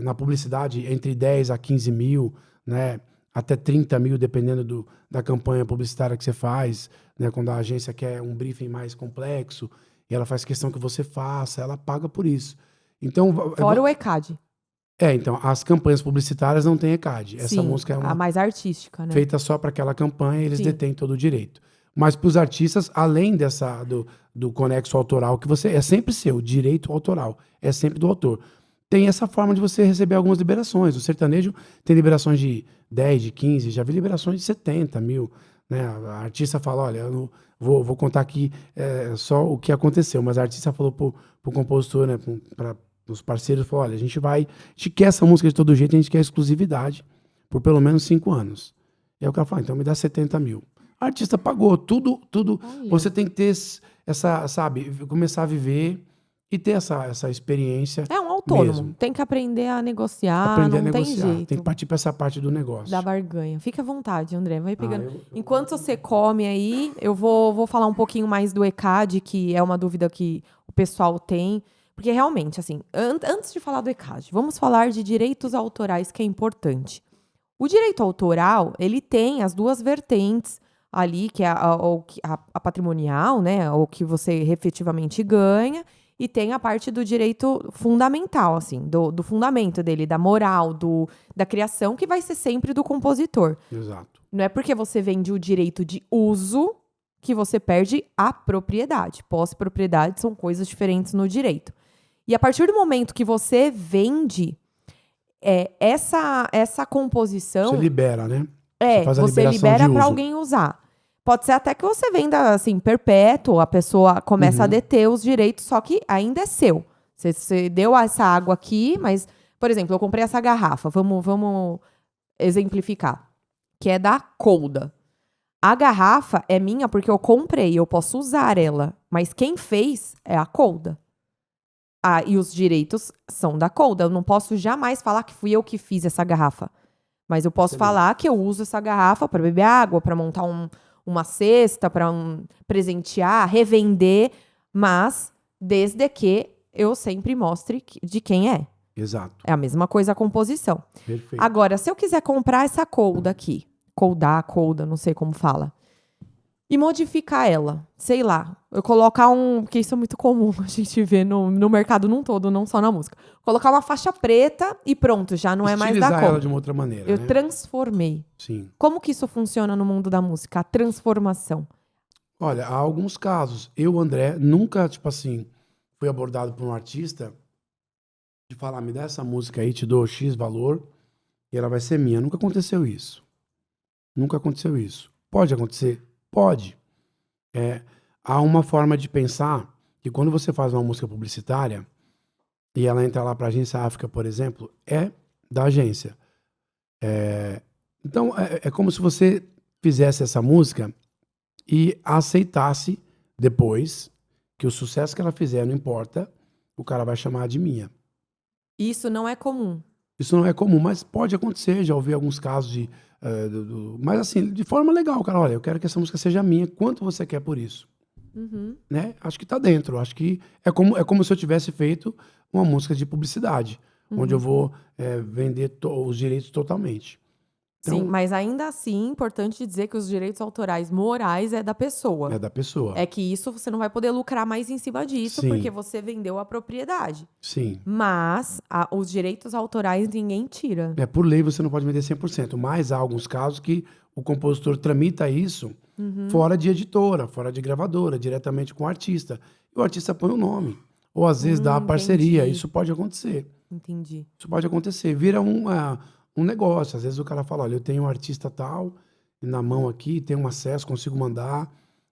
na publicidade entre 10 a 15 mil, né? Até 30 mil, dependendo da campanha publicitária que você faz, né? Quando a agência quer um briefing mais complexo e ela faz questão que você faça, ela paga por isso. Então, Fora o ECAD. então, as campanhas publicitárias não têm ECAD. Essa Sim, música é a uma mais artística, né? feita só para aquela campanha, eles Sim. detêm todo o direito. Mas para os artistas, além do conexo autoral, que você é sempre seu, direito autoral, é sempre do autor. Tem essa forma de você receber algumas liberações. O sertanejo tem liberações de 10, de 15, já vi liberações de 70 mil. Né? A artista fala, olha, eu não vou contar aqui só o que aconteceu, mas a artista falou pro compositor, né, para os parceiros, falou, olha, a gente quer essa música de todo jeito, a gente quer exclusividade por pelo menos 5 anos. E aí o cara fala, então me dá 70 mil. A artista pagou tudo. Olha. Você tem que ter começar a viver e ter essa experiência. É um autônomo. mesmo. Tem que aprender a negociar, Aprender não a tem negociar. jeito. Tem que partir para essa parte do negócio. Da barganha. Fica à vontade, André. Vai pegando. eu- Enquanto você come aí, eu vou falar um pouquinho mais do ECAD, que é uma dúvida que o pessoal tem. Porque realmente, assim, antes de falar do ECAD, vamos falar de direitos autorais, que é importante. O direito autoral, ele tem as duas vertentes ali, que é a patrimonial, né? O que você efetivamente ganha, e tem a parte do direito fundamental, assim, do fundamento dele, da moral, da criação, que vai ser sempre do compositor. Exato. Não é porque você vende o direito de uso que você perde a propriedade. Posse e propriedade são coisas diferentes no direito. E a partir do momento que você vende essa composição, Você libera, né? É, faz a você liberação libera de para uso. alguém usar. Pode ser até que você venda, assim, perpétuo, a pessoa começa a deter os direitos, só que ainda é seu. Você deu essa água aqui, mas, por exemplo, eu comprei essa garrafa, vamos exemplificar, que é da Colda. A garrafa é minha porque eu comprei, eu posso usar ela, mas quem fez é a Colda. Ah, e os direitos são da Colda. Eu não posso jamais falar que fui eu que fiz essa garrafa. Mas eu posso Excelente. falar que eu uso essa garrafa para beber água, para montar uma cesta, para presentear, revender, mas desde que eu sempre mostre de quem é. Exato. É a mesma coisa a composição. Perfeito. Agora, se eu quiser comprar essa colda aqui, colda, não sei como fala, e modificar ela, sei lá, eu colocar porque isso é muito comum a gente ver no mercado num todo, não só na música. Colocar uma faixa preta e pronto, já não é mais da Estilizar ela colda. de uma outra maneira, Eu né? transformei. Sim. Como que isso funciona no mundo da música? A transformação. Olha, há alguns casos. Eu, André, nunca, tipo assim, fui abordado por um artista de falar, me dá essa música aí, te dou X valor e ela vai ser minha. Nunca aconteceu isso. Nunca aconteceu isso. Pode acontecer? Pode. Há uma forma de pensar que quando você faz uma música publicitária e ela entra lá para a Agência África, por exemplo, é da agência. Então, é como se você fizesse essa música e aceitasse depois que o sucesso que ela fizer, não importa, o cara vai chamar de minha. Isso não é comum. Isso não é comum, mas pode acontecer. Já ouvi alguns casos de... mas assim, de forma legal, cara. Olha, eu quero que essa música seja minha. Quanto você quer por isso? Né? Acho que tá dentro. Acho que é como se eu tivesse feito uma música de publicidade, onde eu vou vender os direitos totalmente. Então, Sim, mas ainda assim, importante dizer que os direitos autorais morais é da pessoa. é da pessoa. É que isso você não vai poder lucrar mais em cima disso, Sim. porque você vendeu a propriedade. Sim. Mas os direitos autorais ninguém tira. Por lei você não pode vender 100%, mas há alguns casos que o compositor tramita isso fora de editora, fora de gravadora, diretamente com o artista. E o artista põe o nome. Ou às vezes dá a parceria. Entendi. Isso pode acontecer. Entendi. Isso pode acontecer. Vira um negócio. Às vezes o cara fala, olha, eu tenho um artista tal, na mão aqui, tenho um acesso, consigo mandar.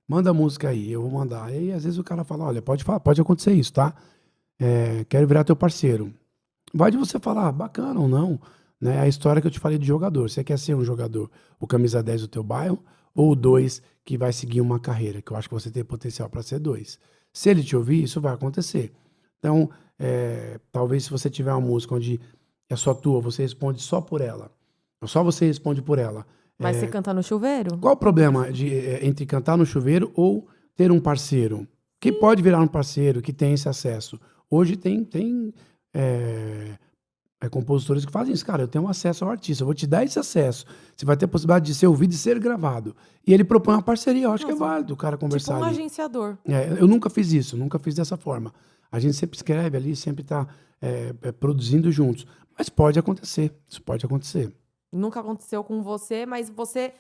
Manda a música aí, eu vou mandar. E aí às vezes o cara fala, olha, pode acontecer isso, tá? Quero virar teu parceiro. Vai de você falar, bacana ou não, né? A história que eu te falei de jogador. Você quer ser um jogador, o camisa 10 do teu bairro, ou o 2 que vai seguir uma carreira, que eu acho que você tem potencial para ser 2. Se ele te ouvir, isso vai acontecer. Então, talvez se você tiver uma música onde é só tua, você responde só por ela. Só você responde por ela. Mas você canta no chuveiro? Qual o problema entre cantar no chuveiro ou ter um parceiro? Que pode virar um parceiro, que tem esse acesso. Hoje tem compositores que fazem isso. Cara, eu tenho acesso ao artista, eu vou te dar esse acesso. Você vai ter a possibilidade de ser ouvido e ser gravado. E ele propõe uma parceria. Eu acho que é válido o cara conversar Tipo um ali. agenciador. Eu nunca fiz isso, nunca fiz dessa forma. A gente sempre escreve ali, sempre está produzindo juntos. Mas pode acontecer, isso pode acontecer. Nunca aconteceu com você, mas você...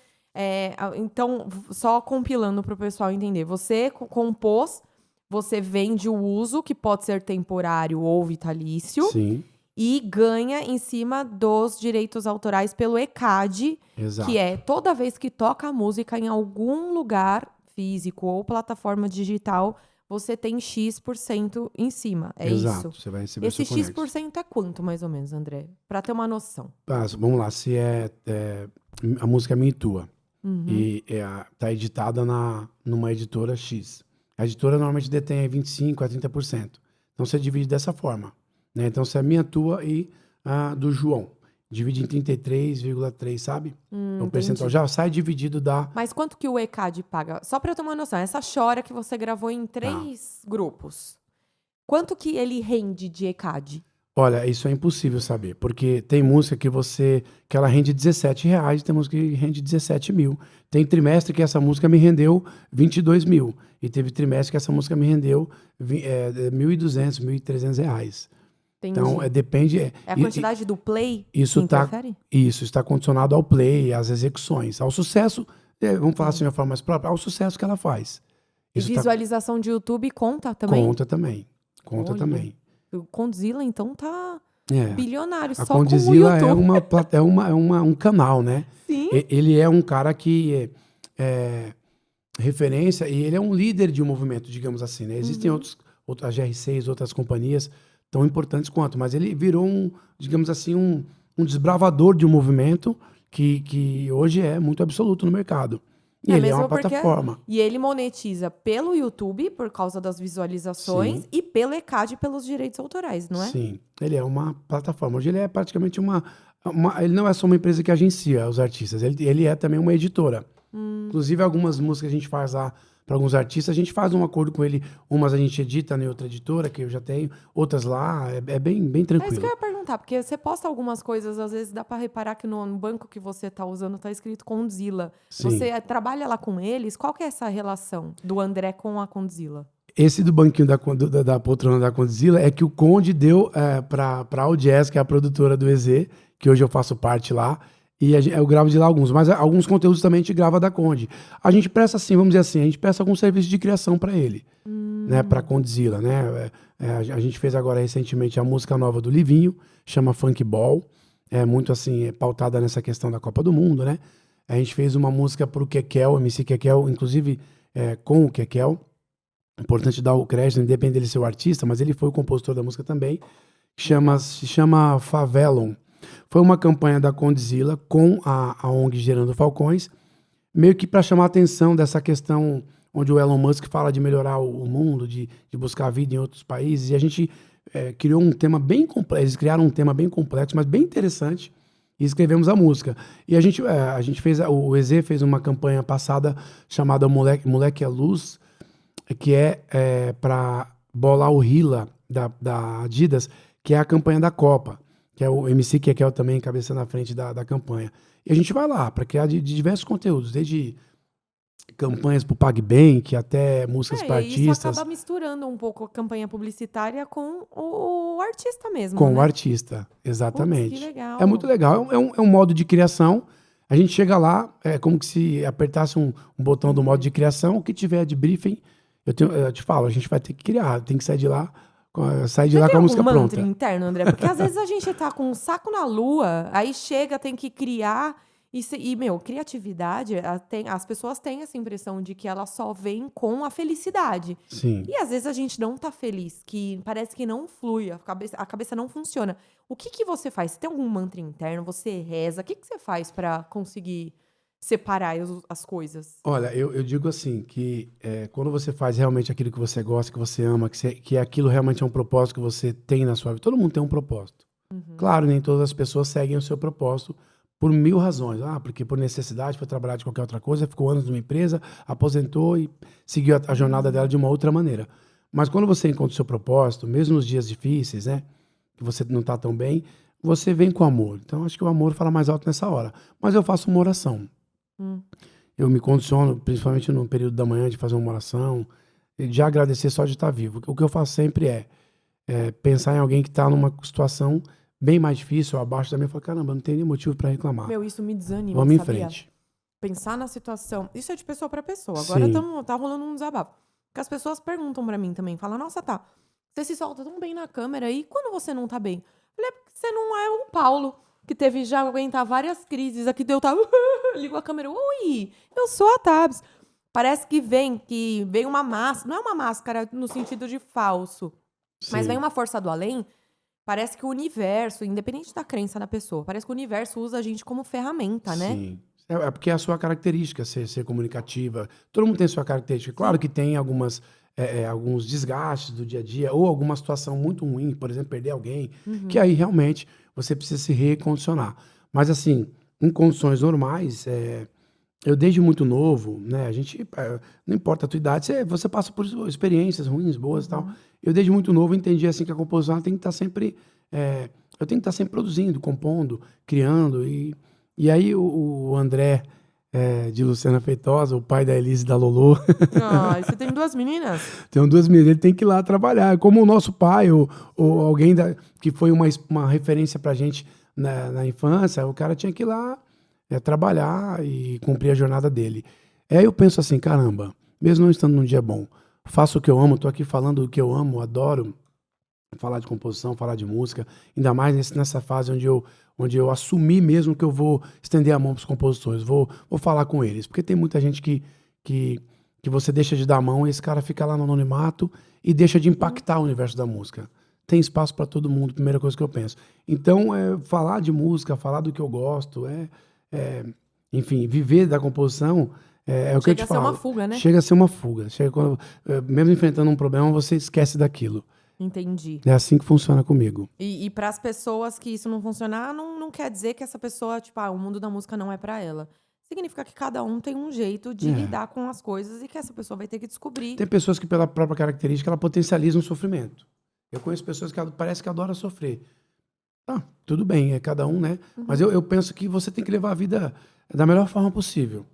então, só compilando para o pessoal entender. Você compôs, você vende o uso, que pode ser temporário ou vitalício. Sim. E ganha em cima dos direitos autorais pelo ECAD, Exato. que é toda vez que toca a música em algum lugar físico ou plataforma digital, você tem X% em cima. É Exato. isso. Você vai receber Esse o seu conecto. X% é quanto, mais ou menos, André? Para ter uma noção. Vamos lá, se a música é minha e tua, e tá editada numa editora X. A editora normalmente detém aí 25% a 30%. Então você divide dessa forma. Né? Então, se é minha, tua e a do João. Divide em 33,3, sabe? O percentual já sai dividido da... Mas quanto que o ECAD paga? Só para eu ter uma noção, essa Chora que você gravou em 3 grupos. Quanto que ele rende de ECAD? Olha, isso é impossível saber, porque tem música que ela rende R$17, tem música que rende 17 mil. Tem trimestre que essa música me rendeu 22 mil. E teve trimestre que essa música me rendeu R$1.200, R$1.300. Entendi. Então, depende... É a quantidade do play que interfere? Isso está condicionado ao play, às execuções, ao sucesso, vamos falar assim de uma forma mais própria, ao sucesso que ela faz. E Isso visualização de YouTube conta também? Conta também. Conta Olha. também. O Condzilla, então, tá bilionário, A só com o Condzilla YouTube. um canal, né? Sim. Ele é um cara que é referência e ele é um líder de um movimento, digamos assim, né? Existem outras GR6, outras companhias tão importantes quanto, mas ele virou digamos assim, um desbravador de um movimento que hoje é muito absoluto no mercado. E ele é uma Mesmo porque... plataforma. E ele monetiza pelo YouTube, por causa das visualizações, Sim. e pelo ECAD, pelos direitos autorais, não é? Sim, ele é uma plataforma. Hoje ele é praticamente ele não é só uma empresa que agencia os artistas, ele é também uma editora. Inclusive, algumas músicas que a gente faz lá para alguns artistas, a gente faz um acordo com ele. Umas a gente edita em outra editora, que eu já tenho, outras lá, é bem É isso que tranquilo. eu ia perguntar, porque você posta algumas coisas, às vezes dá pra reparar que no banco que você tá usando tá escrito Condzilla. Sim. Você trabalha lá com eles? Qual que é essa relação do André com a Condzilla? Esse do banquinho da poltrona da Condzilla é que o Conde deu para a Audies, que é a produtora do EZ, que hoje eu faço parte lá, e eu gravo de lá alguns, mas alguns conteúdos também a gente grava da Conde. A gente presta assim, vamos dizer assim, a gente presta algum serviço de criação para ele, né, para Condzilla, né? A gente fez agora recentemente a música nova do Livinho, chama Funk Ball, é muito assim, pautada nessa questão da Copa do Mundo, né? A gente fez uma música pro Kekel, MC Kekel, inclusive com o Kekel. Importante dar o crédito, independente dele ser o artista, mas ele foi o compositor da música também, se chama Favelon. Foi uma campanha da Condzilla com a ONG Gerando Falcões, meio que para chamar a atenção dessa questão onde o Elon Musk fala de melhorar o mundo, de buscar vida em outros países, e a gente criou um tema bem complexo, eles criaram um tema bem complexo, mas bem interessante, e escrevemos a música. E a gente fez, o EZ fez uma campanha passada chamada Moleque é Luz, que é para bolar o Hila da Adidas, que é a campanha da Copa, que é o MC Kekel também cabeça na frente da campanha. E a gente vai lá para criar de diversos conteúdos, desde campanhas para o PagBank até músicas para E isso artistas. acaba misturando um pouco a campanha publicitária com o artista mesmo, Com né? o artista, exatamente. Putz, que legal. É muito legal, é um modo de criação. A gente chega lá, é como que se apertasse um botão do modo de criação, o que tiver de briefing, eu te falo, a gente vai ter que criar, tem que sair de lá com a música pronta. pronta. Mantra interno, André? Porque às vezes a gente tá com um saco na lua, aí chega, tem que criar. Meu, criatividade, as pessoas têm essa impressão de que ela só vem com a felicidade. Sim. E às vezes a gente não tá feliz, que parece que não flui, a cabeça não funciona. O que você faz? Você tem algum mantra interno? Você reza? O que você faz pra conseguir separar as coisas? Olha, eu digo assim, que quando você faz realmente aquilo que você gosta, que você ama, que aquilo realmente é um propósito que você tem na sua vida. Todo mundo tem um propósito. Claro, nem todas as pessoas seguem o seu propósito por 1000 razões. Porque por necessidade foi trabalhar de qualquer outra coisa, ficou anos numa empresa, aposentou e seguiu a jornada dela de uma outra maneira. Mas quando você encontra o seu propósito, mesmo nos dias difíceis, né, que você não está tão bem, você vem com amor. Então acho que o amor fala mais alto nessa hora. Mas eu faço uma oração. Eu me condiciono, principalmente no período da manhã, de fazer uma oração, e de agradecer só de estar vivo. O que eu faço sempre é pensar em alguém que está numa situação bem mais difícil, ou abaixo da minha, e falar, caramba, não tem nem motivo para reclamar. Meu, isso me desanima, Vamos em sabia? frente. Pensar na situação. Isso é de pessoa pra pessoa. Agora tá rolando um desabafo. Porque as pessoas perguntam pra mim também. Falam, nossa, tá, você se solta tão bem na câmera e quando você não tá bem? Eu falei, porque você não é o Paulo, que teve já aguentar várias crises. Aqui deu, tá, ligo a câmera. Oi, eu sou a Tabs. Parece que vem uma máscara. Não é uma máscara no sentido de falso. Mas Sim. vem uma força do além. Parece que o universo, independente da crença da pessoa, parece que o universo usa a gente como ferramenta, né? Sim. É porque é a sua característica ser comunicativa. Todo mundo tem sua característica. Claro que tem alguns desgastes do dia a dia, ou alguma situação muito ruim, por exemplo, perder alguém, que aí realmente você precisa se recondicionar. Mas assim, em condições normais, eu desde muito novo, né, não importa a tua idade, você passa por experiências ruins, boas e tal. Eu desde muito novo entendi assim que a composição tem que estar sempre, eu tenho que estar sempre produzindo, compondo, criando, e aí o André de Luciana Feitosa, o pai da Elise e da Lolo, Você tem 2 meninas? tem 2 meninas, ele tem que ir lá trabalhar, como o nosso pai, ou alguém que foi uma referência pra gente na infância, o cara tinha que ir lá trabalhar e cumprir a jornada dele. Aí eu penso assim, caramba, mesmo não estando num dia bom, faço o que eu amo, tô aqui falando o que eu amo, adoro, falar de composição, falar de música, ainda mais nessa fase onde eu assumi mesmo que eu vou estender a mão para os compositores, vou falar com eles, porque tem muita gente que você deixa de dar a mão e esse cara fica lá no anonimato e deixa de impactar o universo da música. Tem espaço para todo mundo, primeira coisa que eu penso. Então, falar de música, falar do que eu gosto, enfim, viver da composição é o que eu te falo. Chega a ser uma fuga, né? Chega a ser uma fuga. Mesmo enfrentando um problema, você esquece daquilo. Entendi. É assim que funciona comigo. E para as pessoas que isso não funcionar, não quer dizer que essa pessoa, tipo, o mundo da música não é para ela. Significa que cada um tem um jeito de lidar com as coisas e que essa pessoa vai ter que descobrir. Tem pessoas que, pela própria característica, ela potencializa o sofrimento. Eu conheço pessoas que parece que adoram sofrer. Tudo bem, é cada um, né? Mas eu penso que você tem que levar a vida da melhor forma possível.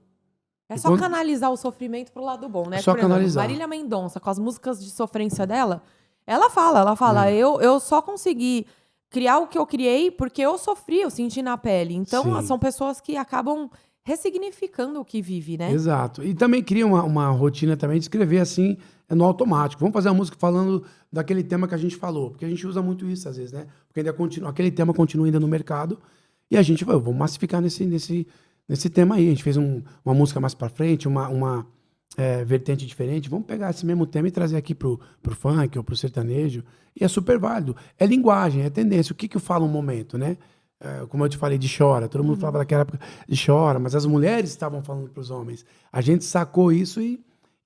É só canalizar o sofrimento pro lado bom, né? É só canalizar. Marília Mendonça, com as músicas de sofrência dela, ela fala, eu só consegui criar o que eu criei porque eu sofri, eu senti na pele. Então, são pessoas que acabam ressignificando o que vive, né? Exato. E também cria uma rotina também de escrever assim, no automático. Vamos fazer a música falando daquele tema que a gente falou, porque a gente usa muito isso às vezes, né? Porque ainda aquele tema continua ainda no mercado e a gente vai, vamos massificar nesse tema aí. A gente fez uma música mais pra frente, uma vertente diferente. Vamos pegar esse mesmo tema e trazer aqui pro funk ou pro sertanejo. E é super válido. É linguagem, é tendência. O que eu falo no momento, né? Como eu te falei, de chora. Todo mundo falava naquela época de chora, mas as mulheres estavam falando para os homens. A gente sacou isso e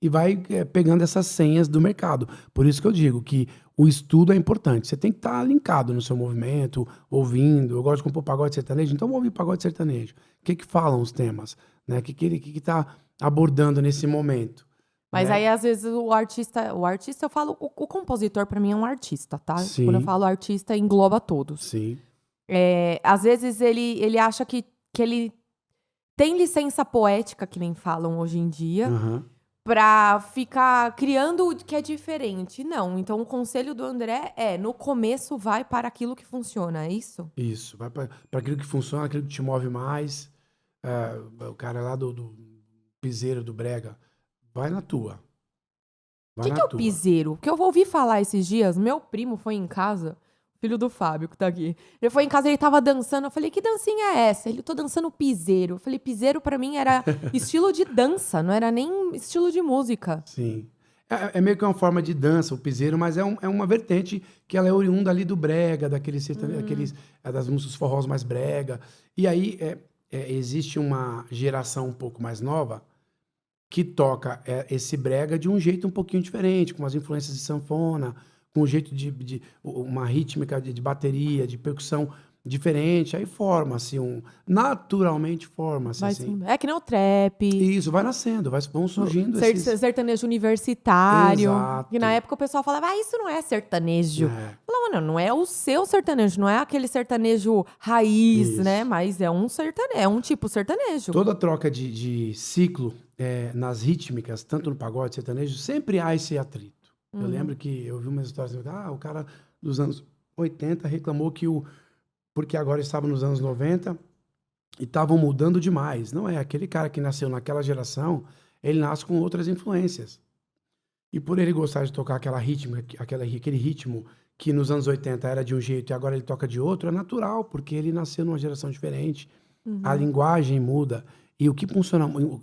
vai pegando essas senhas do mercado. Por isso que eu digo que o estudo é importante. Você tem que estar linkado no seu movimento, ouvindo. Eu gosto de compor pagode sertanejo, então vou ouvir pagode sertanejo. O que falam os temas? Né? O que está abordando nesse momento? Mas aí, às vezes, o artista, eu falo, o compositor, para mim, é um artista, tá? Sim. Quando eu falo artista, engloba todos. Sim. Às vezes ele acha que ele tem licença poética, que nem falam hoje em dia, pra ficar criando o que é diferente. Não, então o conselho do André no começo vai para aquilo que funciona, é isso? Isso, vai para aquilo que funciona, aquilo que te move mais. O cara lá do piseiro, do brega, vai na tua. O que é o piseiro? Porque eu ouvi falar esses dias, meu primo foi em casa, filho do Fábio, que tá aqui. Ele foi em casa, ele tava dançando. Eu falei, que dancinha é essa? Ele, tô dançando piseiro. Eu falei, piseiro pra mim era estilo de dança, não era nem estilo de música. Sim. É meio que uma forma de dança, o piseiro, mas é uma vertente que ela é oriunda ali do brega, daqueles das músicas forrós mais brega. E aí existe uma geração um pouco mais nova que toca esse brega de um jeito um pouquinho diferente, com as influências de sanfona, com um jeito de uma rítmica de bateria, de percussão diferente, aí forma-se naturalmente forma-se assim. É que nem o trap. Isso, vai nascendo, vão surgindo sertanejo universitário. Exato. E na época o pessoal falava, isso não é sertanejo. Falava, não é o seu sertanejo, não é aquele sertanejo raiz, Isso. né? Mas é um sertanejo, é um tipo sertanejo. Toda troca de ciclo nas rítmicas, tanto no pagode, sertanejo, sempre há esse atrito. Eu lembro que eu vi umas histórias assim, o cara dos anos 80 reclamou porque agora estava nos anos 90 e estavam mudando demais. Não é, aquele cara que nasceu naquela geração, ele nasce com outras influências. E por ele gostar de tocar aquele ritmo que nos anos 80 era de um jeito e agora ele toca de outro, é natural, porque ele nasceu numa geração diferente. A linguagem muda. E o que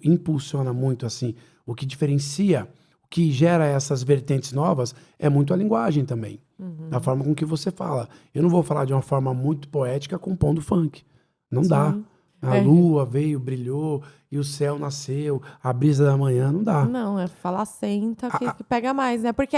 impulsiona muito, assim, o que diferencia, o que gera essas vertentes novas, é muito a linguagem também. Da forma com que você fala. Eu não vou falar de uma forma muito poética compondo funk. Não dá. A lua veio, brilhou, e o céu nasceu, a brisa da manhã, não dá. Não, é falacenta que pega mais, né? Porque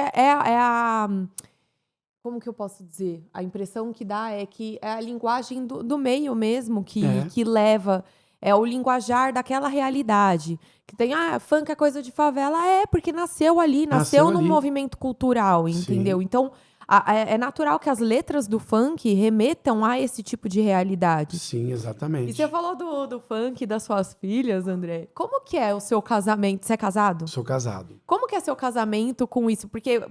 como que eu posso dizer? A impressão que dá é que é a linguagem do meio mesmo que leva. É o linguajar daquela realidade. Que tem, funk é coisa de favela. Porque nasceu ali, nasceu num movimento cultural, entendeu? Sim. Então, é natural que as letras do funk remetam a esse tipo de realidade. Sim, exatamente. E você falou do funk das suas filhas, André. Como que é o seu casamento? Você é casado? Sou casado. Como que é seu casamento com isso? Porque,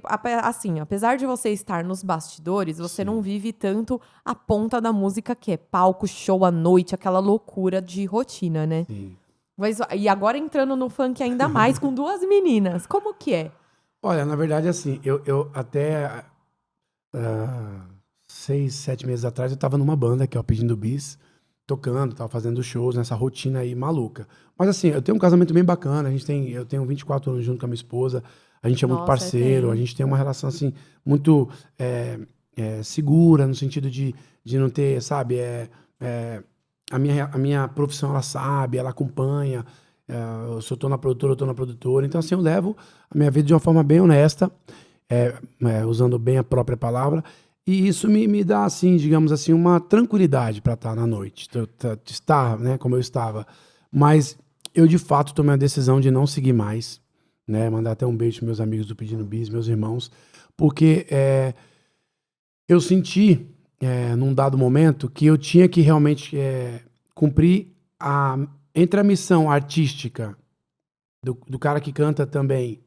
assim, apesar de você estar nos bastidores, você não vive tanto a ponta da música, que é palco, show à noite, aquela loucura de rotina, né? Sim. E agora entrando no funk ainda mais, com 2 meninas. Como que é? Olha, na verdade, assim, eu até 6, 7 meses atrás, eu tava numa banda, que é o Pedindo Bis, tocando, tava fazendo shows nessa rotina aí maluca. Mas assim, eu tenho um casamento bem bacana, eu tenho 24 anos junto com a minha esposa, a gente é muito parceiro, a gente tem uma relação assim, muito segura, no sentido de não ter, sabe, a minha profissão ela sabe, ela acompanha, se eu tô na produtora, eu tô na produtora, então assim, eu levo a minha vida de uma forma bem honesta, usando bem a própria palavra, e isso me dá, assim, digamos assim, uma tranquilidade para estar na noite, estar, né, como eu estava. Mas eu, de fato, tomei a decisão de não seguir mais, né, mandar até um beijo para meus amigos do Pedindo Bis, meus irmãos, porque eu senti, num dado momento, que eu tinha que realmente cumprir entre a missão artística do cara que canta também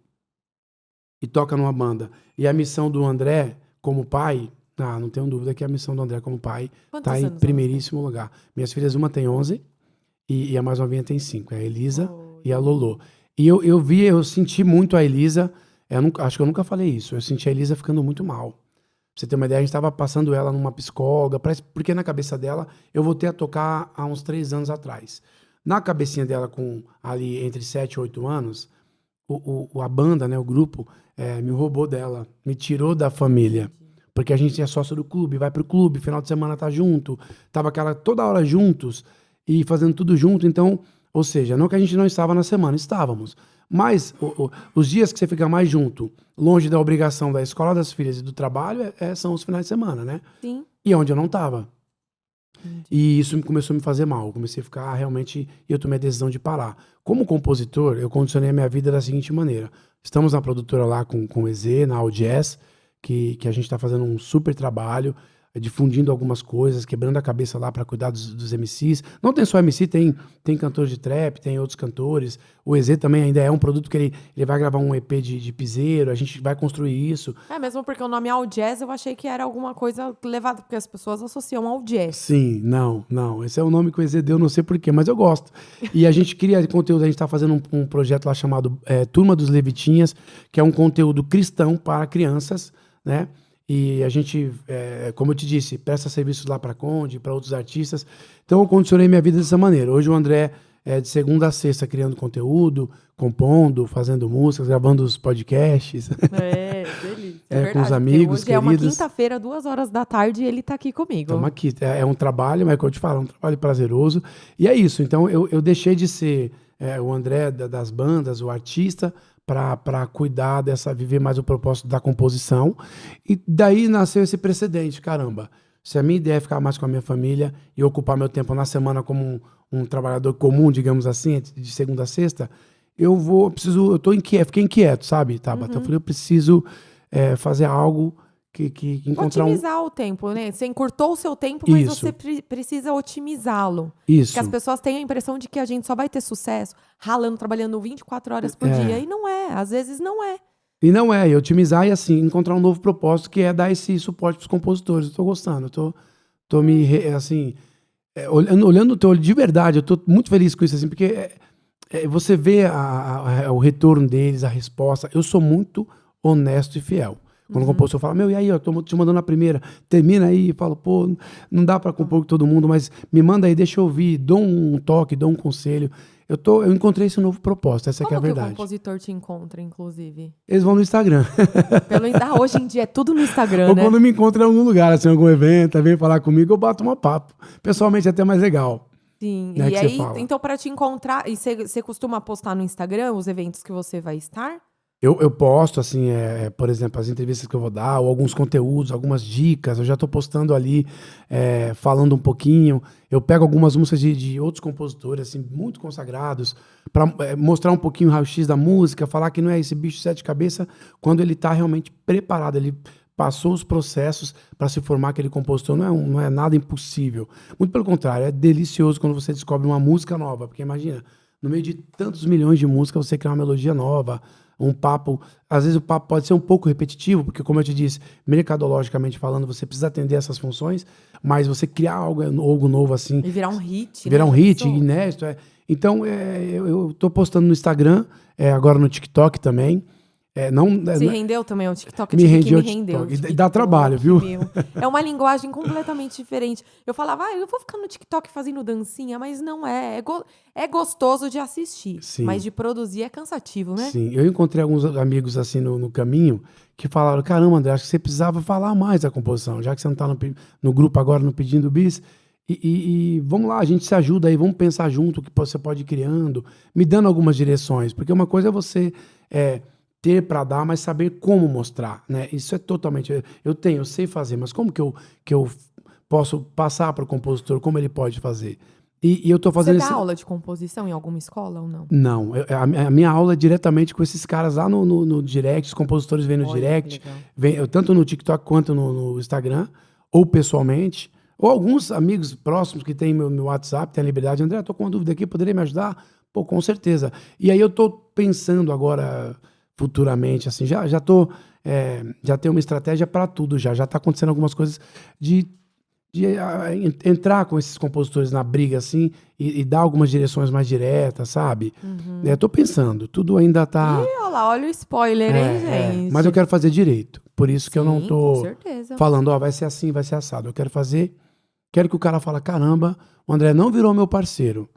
e toca numa banda, e a missão do André como pai, não tenho dúvida que a missão do André como pai está em primeiríssimo lugar. Minhas filhas, uma tem 11 e a mais novinha tem 5, é a Elisa e a Lolo. E eu senti muito a Elisa, acho que eu nunca falei isso, eu senti a Elisa ficando muito mal. Pra você ter uma ideia, a gente estava passando ela numa psicóloga, porque na cabeça dela, eu voltei a tocar há uns 3 anos atrás. Na cabecinha dela, com ali entre 7 e 8 anos, a banda, né, o grupo, me roubou dela, me tirou da família. Porque a gente é sócio do clube, vai pro clube, final de semana tá junto, tava toda hora juntos e fazendo tudo junto, então, ou seja, não que a gente não estava na semana, estávamos. Mas os dias que você fica mais junto, longe da obrigação da escola das filhas e do trabalho, são os finais de semana, né? Sim. E onde eu não tava. E isso começou a me fazer mal. Eu comecei a ficar realmente... E eu tomei a decisão de parar. Como compositor, eu condicionei a minha vida da seguinte maneira. Estamos na produtora lá com o EZ, na All Jazz, que a gente está fazendo um super trabalho, difundindo algumas coisas, quebrando a cabeça lá para cuidar dos MCs. Não tem só MC, tem cantor de trap, tem outros cantores. O EZ também ainda é um produto que ele vai gravar um EP de piseiro, a gente vai construir isso. Mesmo porque o nome All Jazz eu achei que era alguma coisa levada, porque as pessoas associam ao jazz. Sim, não. Esse é o nome que o EZ deu, não sei porquê, mas eu gosto. E a gente cria conteúdo, a gente está fazendo um projeto lá chamado Turma dos Levitinhas, que é um conteúdo cristão para crianças, né? E a gente, como eu te disse, presta serviços lá para Conde, para outros artistas. Então eu condicionei minha vida dessa maneira. Hoje o André é de segunda a sexta criando conteúdo, compondo, fazendo músicas, gravando os podcasts. Delícia. É com os amigos, hoje queridos. É uma quinta-feira, 2h e ele tá aqui comigo. Estamos aqui. É um trabalho, mas como eu te falo, é um trabalho prazeroso. E é isso. Então eu deixei de ser o André das bandas, o artista, para cuidar viver mais o propósito da composição. E daí nasceu esse precedente, caramba. Se a minha ideia é ficar mais com a minha família e ocupar meu tempo na semana como um trabalhador comum, digamos assim, de segunda a sexta, fiquei inquieto, sabe, Tabata? Eu falei, eu preciso fazer algo que encontrar otimizar o tempo, né? Você encurtou o seu tempo, mas você precisa otimizá-lo. Isso. Porque as pessoas têm a impressão de que a gente só vai ter sucesso ralando, trabalhando 24 horas por dia. E não é. Às vezes não é. E não é. E otimizar e, assim, encontrar um novo propósito, que é dar esse suporte pros compositores. Eu tô gostando. Tô olhando no teu olho de verdade, eu tô muito feliz com isso, assim, porque você vê o retorno deles, a resposta. Eu sou muito honesto e fiel. Quando o compositor fala, e aí, eu tô te mandando a primeira, termina aí, eu falo, pô, não dá para compor com todo mundo, mas me manda aí, deixa eu ouvir, dou um toque, dou um conselho. Eu encontrei esse novo propósito, essa que é a verdade. Como que o compositor te encontra, inclusive? Eles vão no Instagram. Hoje em dia é tudo no Instagram, Ou né? quando me encontram em algum lugar, assim, algum evento, vem falar comigo, eu bato um papo. Pessoalmente é até mais legal. Sim, né, e aí, então para te encontrar, e você costuma postar no Instagram os eventos que você vai estar? Eu posto, assim, por exemplo, as entrevistas que eu vou dar, ou alguns conteúdos, algumas dicas. Eu já estou postando ali, falando um pouquinho. Eu pego algumas músicas de outros compositores, assim, muito consagrados, para mostrar um pouquinho o raio-x da música, falar que não é esse bicho de 7 cabeças, quando ele está realmente preparado, ele passou os processos para se formar aquele compositor. Não é nada impossível. Muito pelo contrário, é delicioso quando você descobre uma música nova, porque imagina, no meio de tantos milhões de músicas, você criar uma melodia nova, um papo, às vezes o papo pode ser um pouco repetitivo, porque como eu te disse, mercadologicamente falando, você precisa atender essas funções, mas você criar algo novo assim... E virar um hit. Virar um hit, inédito. Então, eu tô postando no Instagram, agora no TikTok também, Não, Se rendeu também ao TikTok? Me rendi ao me rendeu. TikTok. E dá trabalho, viu? É uma linguagem completamente diferente. Eu falava, eu vou ficar no TikTok fazendo dancinha, mas não é. É gostoso de assistir, Sim. mas de produzir é cansativo, né? Sim, eu encontrei alguns amigos assim no caminho que falaram, caramba, André, acho que você precisava falar mais da composição, já que você não tá no grupo agora, no Pedindo Bis, e vamos lá, a gente se ajuda aí, vamos pensar junto o que você pode ir criando, me dando algumas direções, porque uma coisa é você ter para dar, mas saber como mostrar, né? Isso é totalmente, eu sei fazer, mas como que eu posso passar para o compositor, como ele pode fazer? E eu tô fazendo Você dá aula de composição em alguma escola ou não? Não, a minha aula é diretamente com esses caras lá no direct, os compositores vêm no Olha, direct, tanto no TikTok quanto no Instagram, ou pessoalmente, ou alguns amigos próximos que têm meu WhatsApp, têm a liberdade, André, tô com uma dúvida aqui, poderia me ajudar? Pô, com certeza. E aí eu tô pensando agora, futuramente, assim, já tenho uma estratégia para tudo já tá acontecendo algumas coisas de entrar com esses compositores na briga, assim, e dar algumas direções mais diretas, sabe? Tô pensando, tudo ainda tá... Ih, olha lá, olha o spoiler, hein, gente? Mas eu quero fazer direito, por isso que eu não com tô certeza. falando, vai ser assim, vai ser assado. Eu quero que o cara fale, caramba, o André não virou meu parceiro,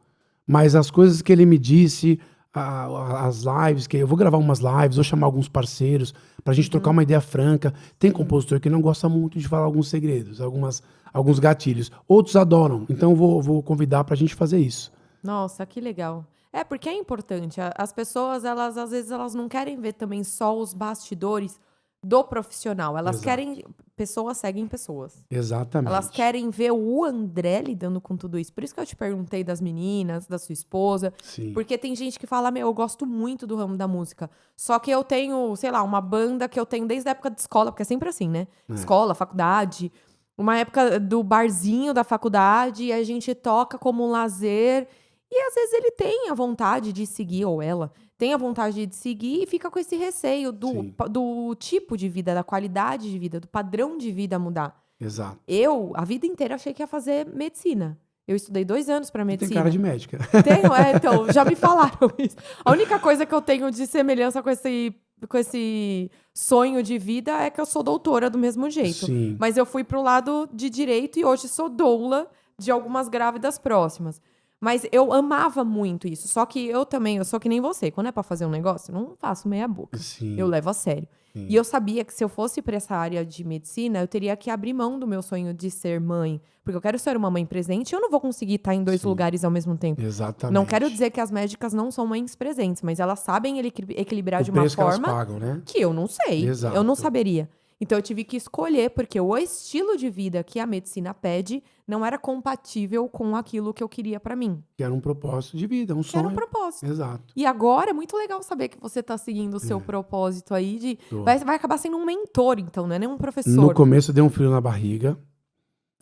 mas as coisas que ele me disse, as lives, que eu vou gravar umas lives, vou chamar alguns parceiros pra gente trocar uma ideia franca. Tem compositor que não gosta muito de falar alguns segredos, alguns gatilhos. Outros adoram, então eu vou convidar pra gente fazer isso. Nossa, que legal. É, porque é importante. As pessoas, elas às vezes, elas não querem ver também só os bastidores do profissional. Elas Exato. querem... Pessoas seguem pessoas. Exatamente. Elas querem ver o André lidando com tudo isso. Por isso que eu te perguntei das meninas, da sua esposa. Sim. Porque tem gente que fala, eu gosto muito do ramo da música. Só que eu tenho, sei lá, uma banda que eu tenho desde a época de escola, porque é sempre assim, né? Escola, faculdade. Uma época do barzinho da faculdade, e a gente toca como um lazer. E às vezes ele tem a vontade de seguir, ou ela tem a vontade de seguir e fica com esse receio do tipo de vida, da qualidade de vida, do padrão de vida mudar. Exato. Eu, a vida inteira, achei que ia fazer medicina. Eu estudei 2 anos pra medicina. Tem cara de médica. Tenho, então, já me falaram isso. A única coisa que eu tenho de semelhança com esse sonho de vida é que eu sou doutora do mesmo jeito. Sim. Mas eu fui pro lado de direito e hoje sou doula de algumas grávidas próximas. Mas eu amava muito isso. Só que eu sou que nem você. Quando é pra fazer um negócio, eu não faço meia boca. Sim. Eu levo a sério. Sim. E eu sabia que se eu fosse pra essa área de medicina, eu teria que abrir mão do meu sonho de ser mãe. Porque eu quero ser uma mãe presente e eu não vou conseguir estar em 2 lugares ao mesmo tempo. Exatamente. Não quero dizer que as médicas não são mães presentes, mas elas sabem equilibrar de uma preço forma que elas pagam, né? que eu não sei. Exato. Eu não saberia. Então eu tive que escolher, porque o estilo de vida que a medicina pede não era compatível com aquilo que eu queria pra mim. Que era um propósito de vida, um sonho. Era um propósito. Exato. E agora é muito legal saber que você tá seguindo o seu propósito aí vai acabar sendo um mentor, então, não é nem um professor. No começo deu um frio na barriga,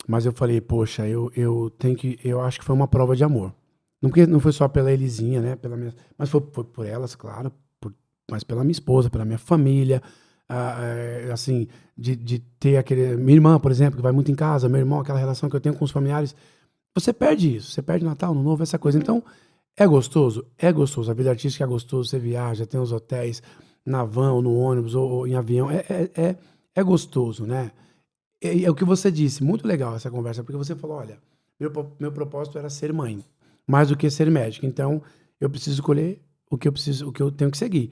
mas eu falei, poxa, eu acho que foi uma prova de amor. Não foi só pela Elisinha, né? Mas foi por elas, claro, mas pela minha esposa, pela minha família. Assim, de ter minha irmã, por exemplo, que vai muito em casa, meu irmão, aquela relação que eu tenho com os familiares, você perde isso, você perde Natal, Ano Novo, essa coisa. Então, é gostoso, a vida artística é gostoso, você viaja, tem os hotéis na van, ou no ônibus, ou em avião, é gostoso, né? É o que você disse, muito legal essa conversa, porque você falou, olha, meu propósito era ser mãe, mais do que ser médico, então eu preciso escolher o que eu tenho que seguir.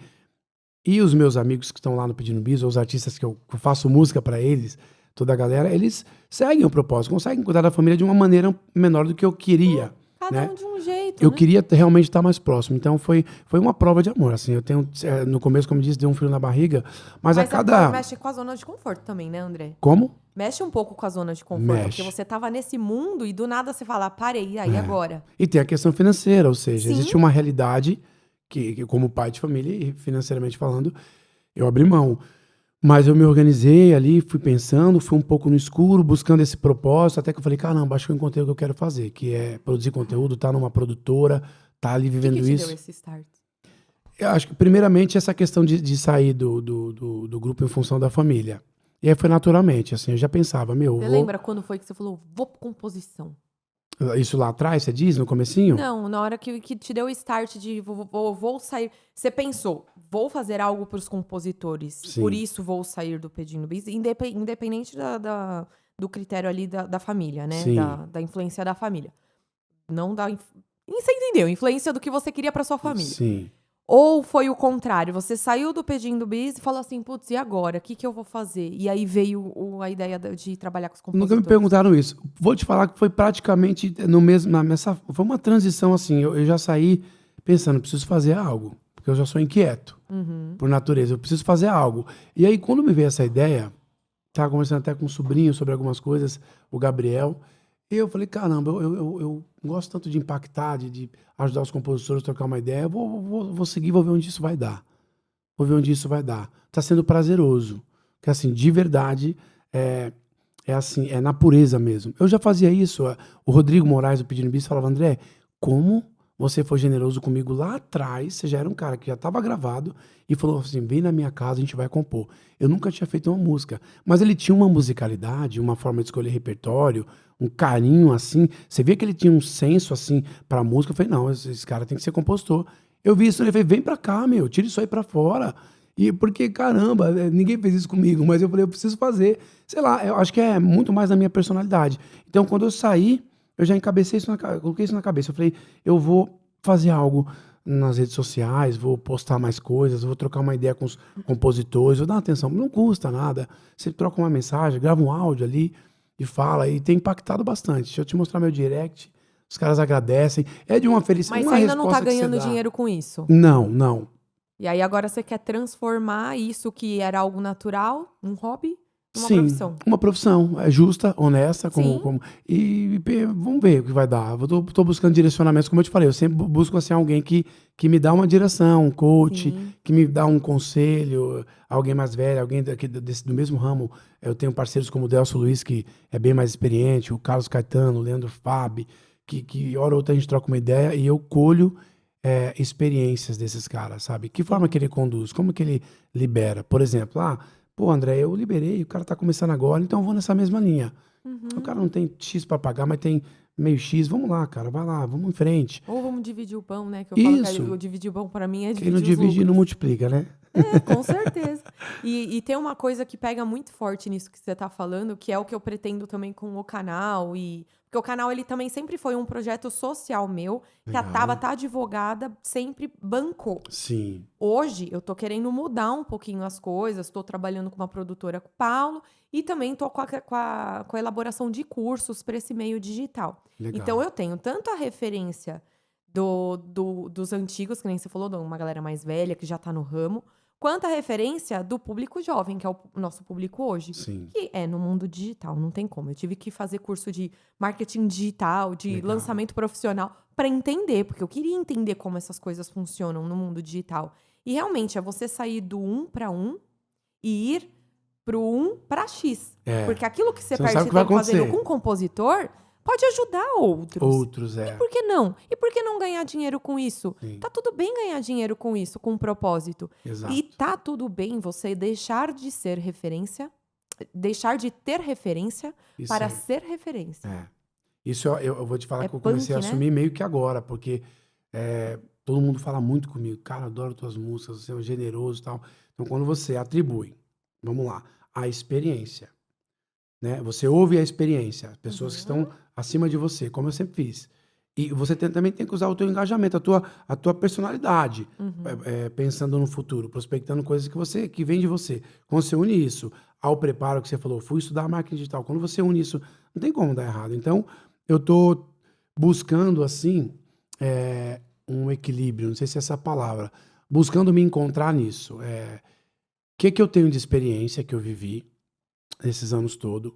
E os meus amigos que estão lá no Pedindo Bis, ou os artistas que eu faço música pra eles, toda a galera, eles seguem o propósito, conseguem cuidar da família de uma maneira menor do que eu queria. Cada né? um de um jeito, Eu né? queria realmente estar mais próximo. Então foi uma prova de amor. Assim, eu tenho no começo, como disse, deu um frio na barriga, mas a cada mexe com a zona de conforto também, né, André? Como? Mexe um pouco com a zona de conforto, Mexe. porque você tava nesse mundo e do nada você fala, parei, aí agora. E tem a questão financeira, ou seja, Sim. existe uma realidade que como pai de família e financeiramente falando, eu abri mão. Mas eu me organizei ali, fui pensando, fui um pouco no escuro, buscando esse propósito, até que eu falei, caramba, acho que eu encontrei o que eu quero fazer, que é produzir conteúdo, tá numa produtora, tá ali vivendo O que te isso. deu esse start? Eu acho que, primeiramente, essa questão de sair do grupo em função da família. E aí foi naturalmente, assim, eu já pensava, Você lembra quando foi que você falou, vou pra composição? Isso lá atrás, você diz, no comecinho? Não, na hora que te deu o start de vou sair. Você pensou, vou fazer algo para os compositores, por Sim. isso vou sair do Pedindo Bis, independente do critério ali da família, né? Sim. Da influência da família. Não da. Você entendeu? Influência do que você queria para sua família. Sim. Ou foi o contrário, você saiu do Pedindo Bis e falou assim, putz, e agora? O que eu vou fazer? E aí veio a ideia de trabalhar com os compositores. Nunca me perguntaram isso. Vou te falar que foi praticamente no mesmo, foi uma transição assim. Eu já saí pensando, preciso fazer algo, porque eu já sou inquieto por natureza. Eu preciso fazer algo. E aí quando me veio essa ideia, estava conversando até com um sobrinho sobre algumas coisas, o Gabriel. E eu falei, caramba, eu gosto tanto de impactar, de ajudar os compositores a trocar uma ideia. Eu vou seguir, vou ver onde isso vai dar. Vou ver onde isso vai dar. Tá sendo prazeroso. Que assim, de verdade, é assim, é na pureza mesmo. Eu já fazia isso. O Rodrigo Moraes, do Pedindo Bis, falava, André, como você foi generoso comigo lá atrás, você já era um cara que já estava gravado e falou assim, vem na minha casa, a gente vai compor. Eu nunca tinha feito uma música, mas ele tinha uma musicalidade, uma forma de escolher repertório, um carinho assim, você vê que ele tinha um senso assim pra música. Eu falei, não, esse cara tem que ser compositor. Eu vi isso, ele falou, vem pra cá, meu, tira isso aí pra fora. E porque, caramba, ninguém fez isso comigo, mas eu falei, eu preciso fazer. Sei lá, eu acho que é muito mais da minha personalidade. Então, quando eu saí, eu já encabecei isso coloquei isso na cabeça. Eu falei, eu vou fazer algo nas redes sociais, vou postar mais coisas, vou trocar uma ideia com os compositores, vou dar uma atenção. Não custa nada. Você troca uma mensagem, grava um áudio ali e fala, e tem impactado bastante. Deixa eu te mostrar meu direct, os caras agradecem. É de uma felicidade. Mas você ainda não tá ganhando dinheiro com isso? Não, não. E aí agora você quer transformar isso que era algo natural, um hobby, numa Sim, profissão. uma profissão. É justa, honesta. Sim. E vamos ver o que vai dar. Eu tô buscando direcionamentos, como eu te falei. Eu sempre busco assim, alguém que me dá uma direção, um coach, Sim. que me dá um conselho, alguém mais velho, alguém do mesmo ramo. Eu tenho parceiros como o Delcio Luiz, que é bem mais experiente, o Carlos Caetano, o Leandro Fabi, que hora ou outra a gente troca uma ideia e eu colho experiências desses caras, sabe? Que forma que ele conduz? Como que ele libera? Por exemplo, pô, André, eu liberei, o cara tá começando agora, então eu vou nessa mesma linha. O cara não tem X pra pagar, mas tem meio X. Vamos lá, cara, vai lá, vamos em frente. Ou vamos dividir o pão, né? Que eu Isso. falo que o dividir o pão pra mim é Quem dividir não os divide lucros. não multiplica, né? Com certeza. E tem uma coisa que pega muito forte nisso que você tá falando, que é o que eu pretendo também com o canal. Porque o canal, ele também sempre foi um projeto social meu, que Legal. a Tabata Advogada sempre bancou. Sim. Hoje, eu tô querendo mudar um pouquinho as coisas, tô trabalhando com uma produtora com o Paulo e também tô com a elaboração de cursos para esse meio digital. Legal. Então, eu tenho tanto a referência dos antigos, que nem você falou, de uma galera mais velha que já tá no ramo, quanto a referência do público jovem, que é o nosso público hoje. Sim. Que é no mundo digital, não tem como. Eu tive que fazer curso de marketing digital, de Legal. lançamento profissional, para entender, porque eu queria entender como essas coisas funcionam no mundo digital. E realmente é você sair do 1 para 1 e ir pro 1 para X. Porque aquilo que você Você não perde sabe o que vai tempo fazendo acontecer. com um compositor pode ajudar outros. Outros, E por que não? E por que não ganhar dinheiro com isso? Sim. Tá tudo bem ganhar dinheiro com isso, com um propósito. Exato. E tá tudo bem você deixar de ser referência, deixar de ter referência Isso para é. ser referência. Isso eu vou te falar É que eu comecei punk, a né? assumir meio que agora, porque todo mundo fala muito comigo. Cara, eu adoro tuas músicas, você é um generoso e tal. Então, quando você atribui, vamos lá, a experiência, né? Você ouve a experiência, as pessoas que estão acima de você, como eu sempre fiz. E você também tem que usar o teu engajamento, a tua personalidade, pensando no futuro, prospectando coisas que vem de você. Quando você une isso ao preparo que você falou, fui estudar marketing digital, quando você une isso, não tem como dar errado. Então, eu tô buscando, assim, um equilíbrio, não sei se é essa palavra, buscando me encontrar nisso. O que eu tenho de experiência que eu vivi nesses anos todos,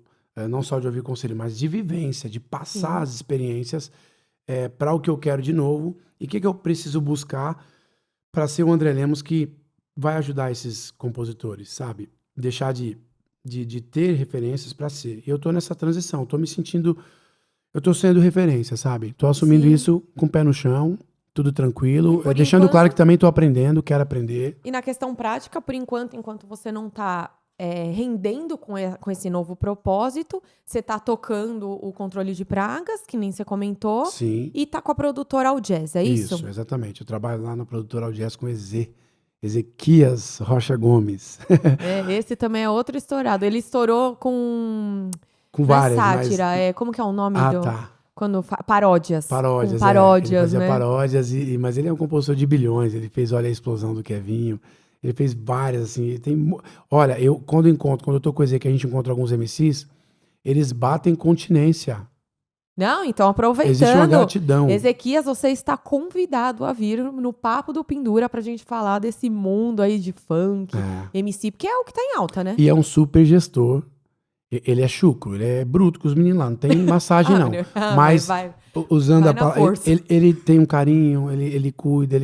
não só de ouvir conselho, mas de vivência, de passar Sim. as experiências para o que eu quero de novo e o que eu preciso buscar para ser o André Lemos que vai ajudar esses compositores, sabe? Deixar de ter referências para ser. E eu tô nessa transição, tô me sentindo, eu tô sendo referência, sabe? Tô assumindo Sim. isso com o pé no chão, tudo tranquilo, E por deixando enquanto- claro que também tô aprendendo, quero aprender. E na questão prática, por enquanto você não tá rendendo com esse novo propósito. Você tá tocando o controle de pragas, que nem você comentou. Sim. E tá com a produtora All Jazz, é isso? Isso, exatamente. Eu trabalho lá na produtora All Jazz com Ezequias Rocha Gomes. Esse também é outro estourado. Ele estourou com... Com Não é várias, sátira, mas... como que é o nome Tá. Quando paródias. Paródias, Com paródias, Ele fazia né? paródias, mas ele é um compositor de bilhões. Ele fez Olha a Explosão do Kevinho. Ele fez várias, assim. Olha, quando eu tô com o Ezequiel, que a gente encontra alguns MCs, eles batem continência. Não, então aproveitando. Existe uma gratidão. Ezequias, você está convidado a vir no Papo do Pendura pra gente falar desse mundo aí de funk, MC, porque é o que tá em alta, né? E é um super gestor. Ele é chucro, ele é bruto com os meninos lá, não tem massagem não. Mas usando a palavra, ele tem um carinho, ele cuida,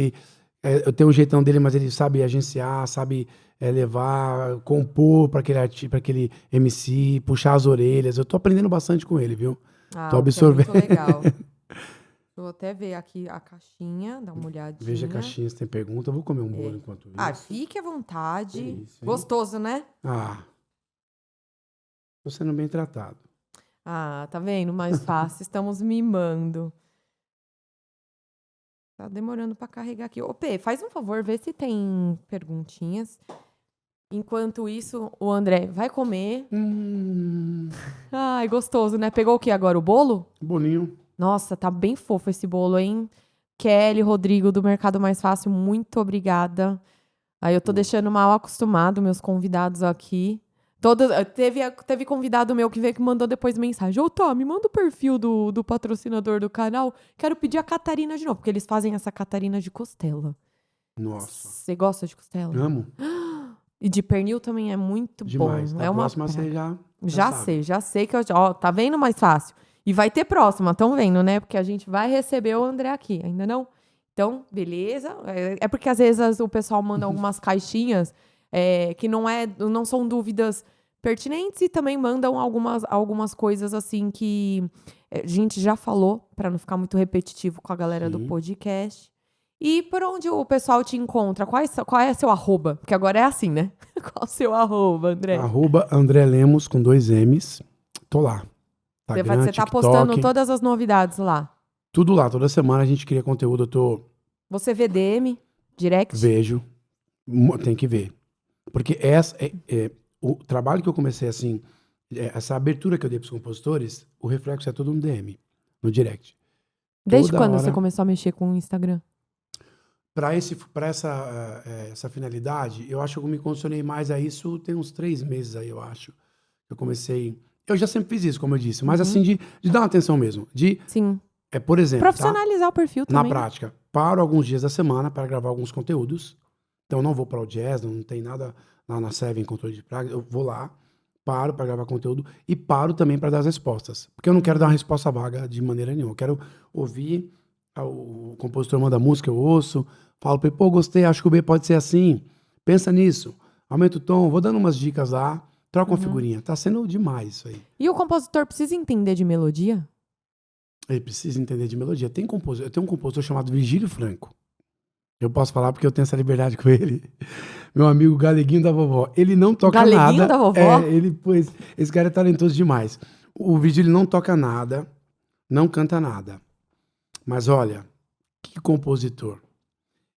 eu tenho um jeitão dele, mas ele sabe agenciar, sabe levar, compor para aquele MC, puxar as orelhas. Eu tô aprendendo bastante com ele, viu? Tô absorvendo. É muito legal. Vou até ver aqui a caixinha, dar uma olhadinha. Veja a caixinha, se tem pergunta. Eu vou comer um bolo enquanto isso. Fique à vontade. Isso, gostoso, né? Tô sendo bem tratado. Tá vendo? Mais fácil. Estamos mimando. Tá demorando pra carregar aqui. Ô, Pê, faz um favor, vê se tem perguntinhas. Enquanto isso, o André vai comer. Ai, gostoso, né? Pegou o que agora? O bolo? Bolinho. Nossa, tá bem fofo esse bolo, hein? Kelly, Rodrigo, do Mercado Mais Fácil, muito obrigada. Aí eu tô deixando mal acostumado meus convidados aqui. Teve convidado meu que veio que mandou depois mensagem. Ô, Tá, me manda o perfil do patrocinador do canal. Quero pedir a Catarina de novo, porque eles fazem essa Catarina de costela. Nossa. Você gosta de costela? Amo. E de pernil também é muito demais. bom. É uma próxima você já sei que eu... Ó, tá vendo mais fácil? E vai ter próxima, estão vendo, né? Porque a gente vai receber o André aqui, ainda não? Então, beleza. É porque às vezes o pessoal manda algumas caixinhas que não são dúvidas pertinentes e também mandam algumas coisas assim que a gente já falou, para não ficar muito repetitivo com a galera do podcast. E por onde o pessoal te encontra? Qual é seu arroba? Porque agora é assim, né? Qual é o seu arroba, André? @André Lemos com 2 M's. Tô lá. Você tá postando todas as novidades lá? Tudo lá. Toda semana a gente cria conteúdo. Você vê DM? Direct? Vejo. Tem que ver. Porque o trabalho que eu comecei assim, essa abertura que eu dei pros compositores, o reflexo é todo no DM, no direct. Desde quando você começou a mexer com o Instagram? Para essa finalidade, eu acho que eu me condicionei mais a isso tem uns 3 meses aí, eu acho. Eu comecei... Eu já sempre fiz isso, como eu disse, mas assim, de dar uma atenção mesmo. Sim. Por exemplo... Profissionalizar o perfil também. Na prática, paro alguns dias da semana para gravar alguns conteúdos. Então, não vou para o jazz, não tem nada lá na Seven, controle de praga. Eu vou lá, paro para gravar conteúdo e paro também para dar as respostas. Porque eu não quero dar uma resposta vaga de maneira nenhuma. Eu quero ouvir, o compositor manda música, eu ouço, falo para ele, pô, gostei, acho que o B pode ser assim, pensa nisso, aumenta o tom, vou dando umas dicas lá, troca uma figurinha. Tá sendo demais isso aí. E o compositor precisa entender de melodia? Ele precisa entender de melodia. Eu tenho um compositor chamado Virgílio Franco. Eu posso falar porque eu tenho essa liberdade com ele. Meu amigo Galeguinho da Vovó. Ele não toca nada. Galeguinho da Vovó? Esse cara é talentoso demais. O Virgílio não toca nada, não canta nada. Mas olha, que compositor.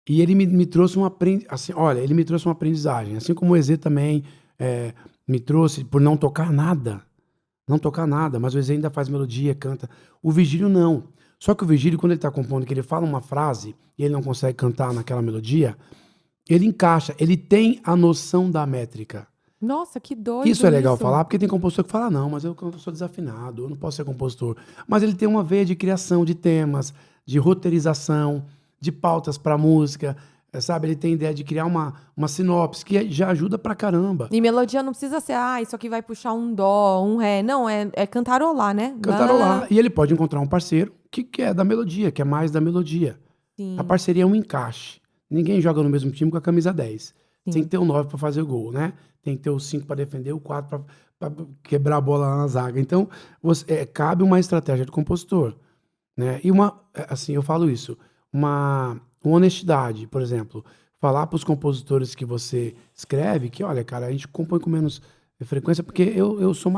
E ele me trouxe ele me trouxe uma aprendizagem. Assim como o EZ também me trouxe por não tocar nada. Não tocar nada, mas o EZ ainda faz melodia, canta. O Virgílio não. Só que o Virgílio, quando ele está compondo, que ele fala uma frase e ele não consegue cantar naquela melodia, ele encaixa, ele tem a noção da métrica. Nossa, que doido. Isso é legal falar, porque tem compositor que fala, não, mas eu sou desafinado, eu não posso ser compositor. Mas ele tem uma veia de criação de temas, de roteirização, de pautas para música, sabe? Ele tem ideia de criar uma sinopse que já ajuda pra caramba. E melodia não precisa ser, isso aqui vai puxar um dó, um ré. Não, é cantarolar, né? Cantarolar. E ele pode encontrar um parceiro que é da melodia, que é mais da melodia. Sim. A parceria é um encaixe. Ninguém joga no mesmo time com a camisa 10. Sim. Tem que ter o 9 para fazer o gol, né? Tem que ter o 5 para defender, o 4 para quebrar a bola lá na zaga. Então, cabe uma estratégia do compositor, né? E eu falo isso, uma honestidade, por exemplo. falar para os compositores que você escreve que, olha, cara, a gente compõe com menos frequência, porque eu sou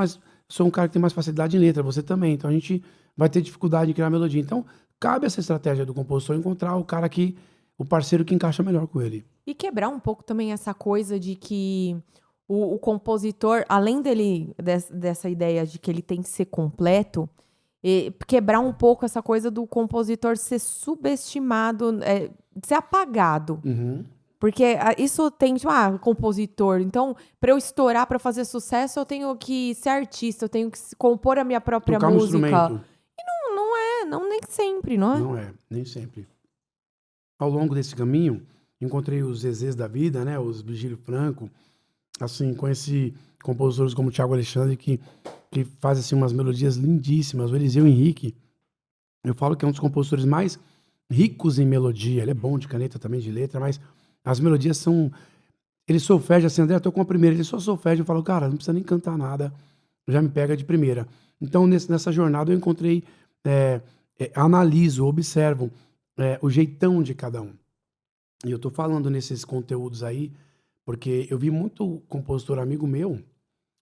um cara que tem mais facilidade em letra, você também, então a gente vai ter dificuldade em criar melodia. Então, cabe essa estratégia do compositor encontrar o parceiro que encaixa melhor com ele. E quebrar um pouco também essa coisa de que o compositor, além dessa ideia de que ele tem que ser completo, quebrar um pouco essa coisa do compositor ser subestimado, ser apagado. Uhum. Porque isso tem, tipo, compositor. Então, para eu estourar, para fazer sucesso, eu tenho que ser artista, eu tenho que compor a minha própria Tocar um música. instrumento. E não nem sempre, não é? Não é, nem sempre. Ao longo desse caminho, encontrei os Zezés da vida, né? Os Virgílio Franco, assim, conheci compositores como o Thiago Alexandre, que faz, assim, umas melodias lindíssimas. O Eliseu Henrique, eu falo que é um dos compositores mais ricos em melodia. Ele é bom de caneta também, de letra, mas as melodias são... Ele solfeja, assim, André, eu tô com a primeira. Ele só solfeja, eu falo, cara, não precisa nem cantar nada, já me pega de primeira. Então, nessa jornada, eu encontrei... analiso, observo o jeitão de cada um. E eu tô falando nesses conteúdos aí, porque eu vi muito compositor amigo meu,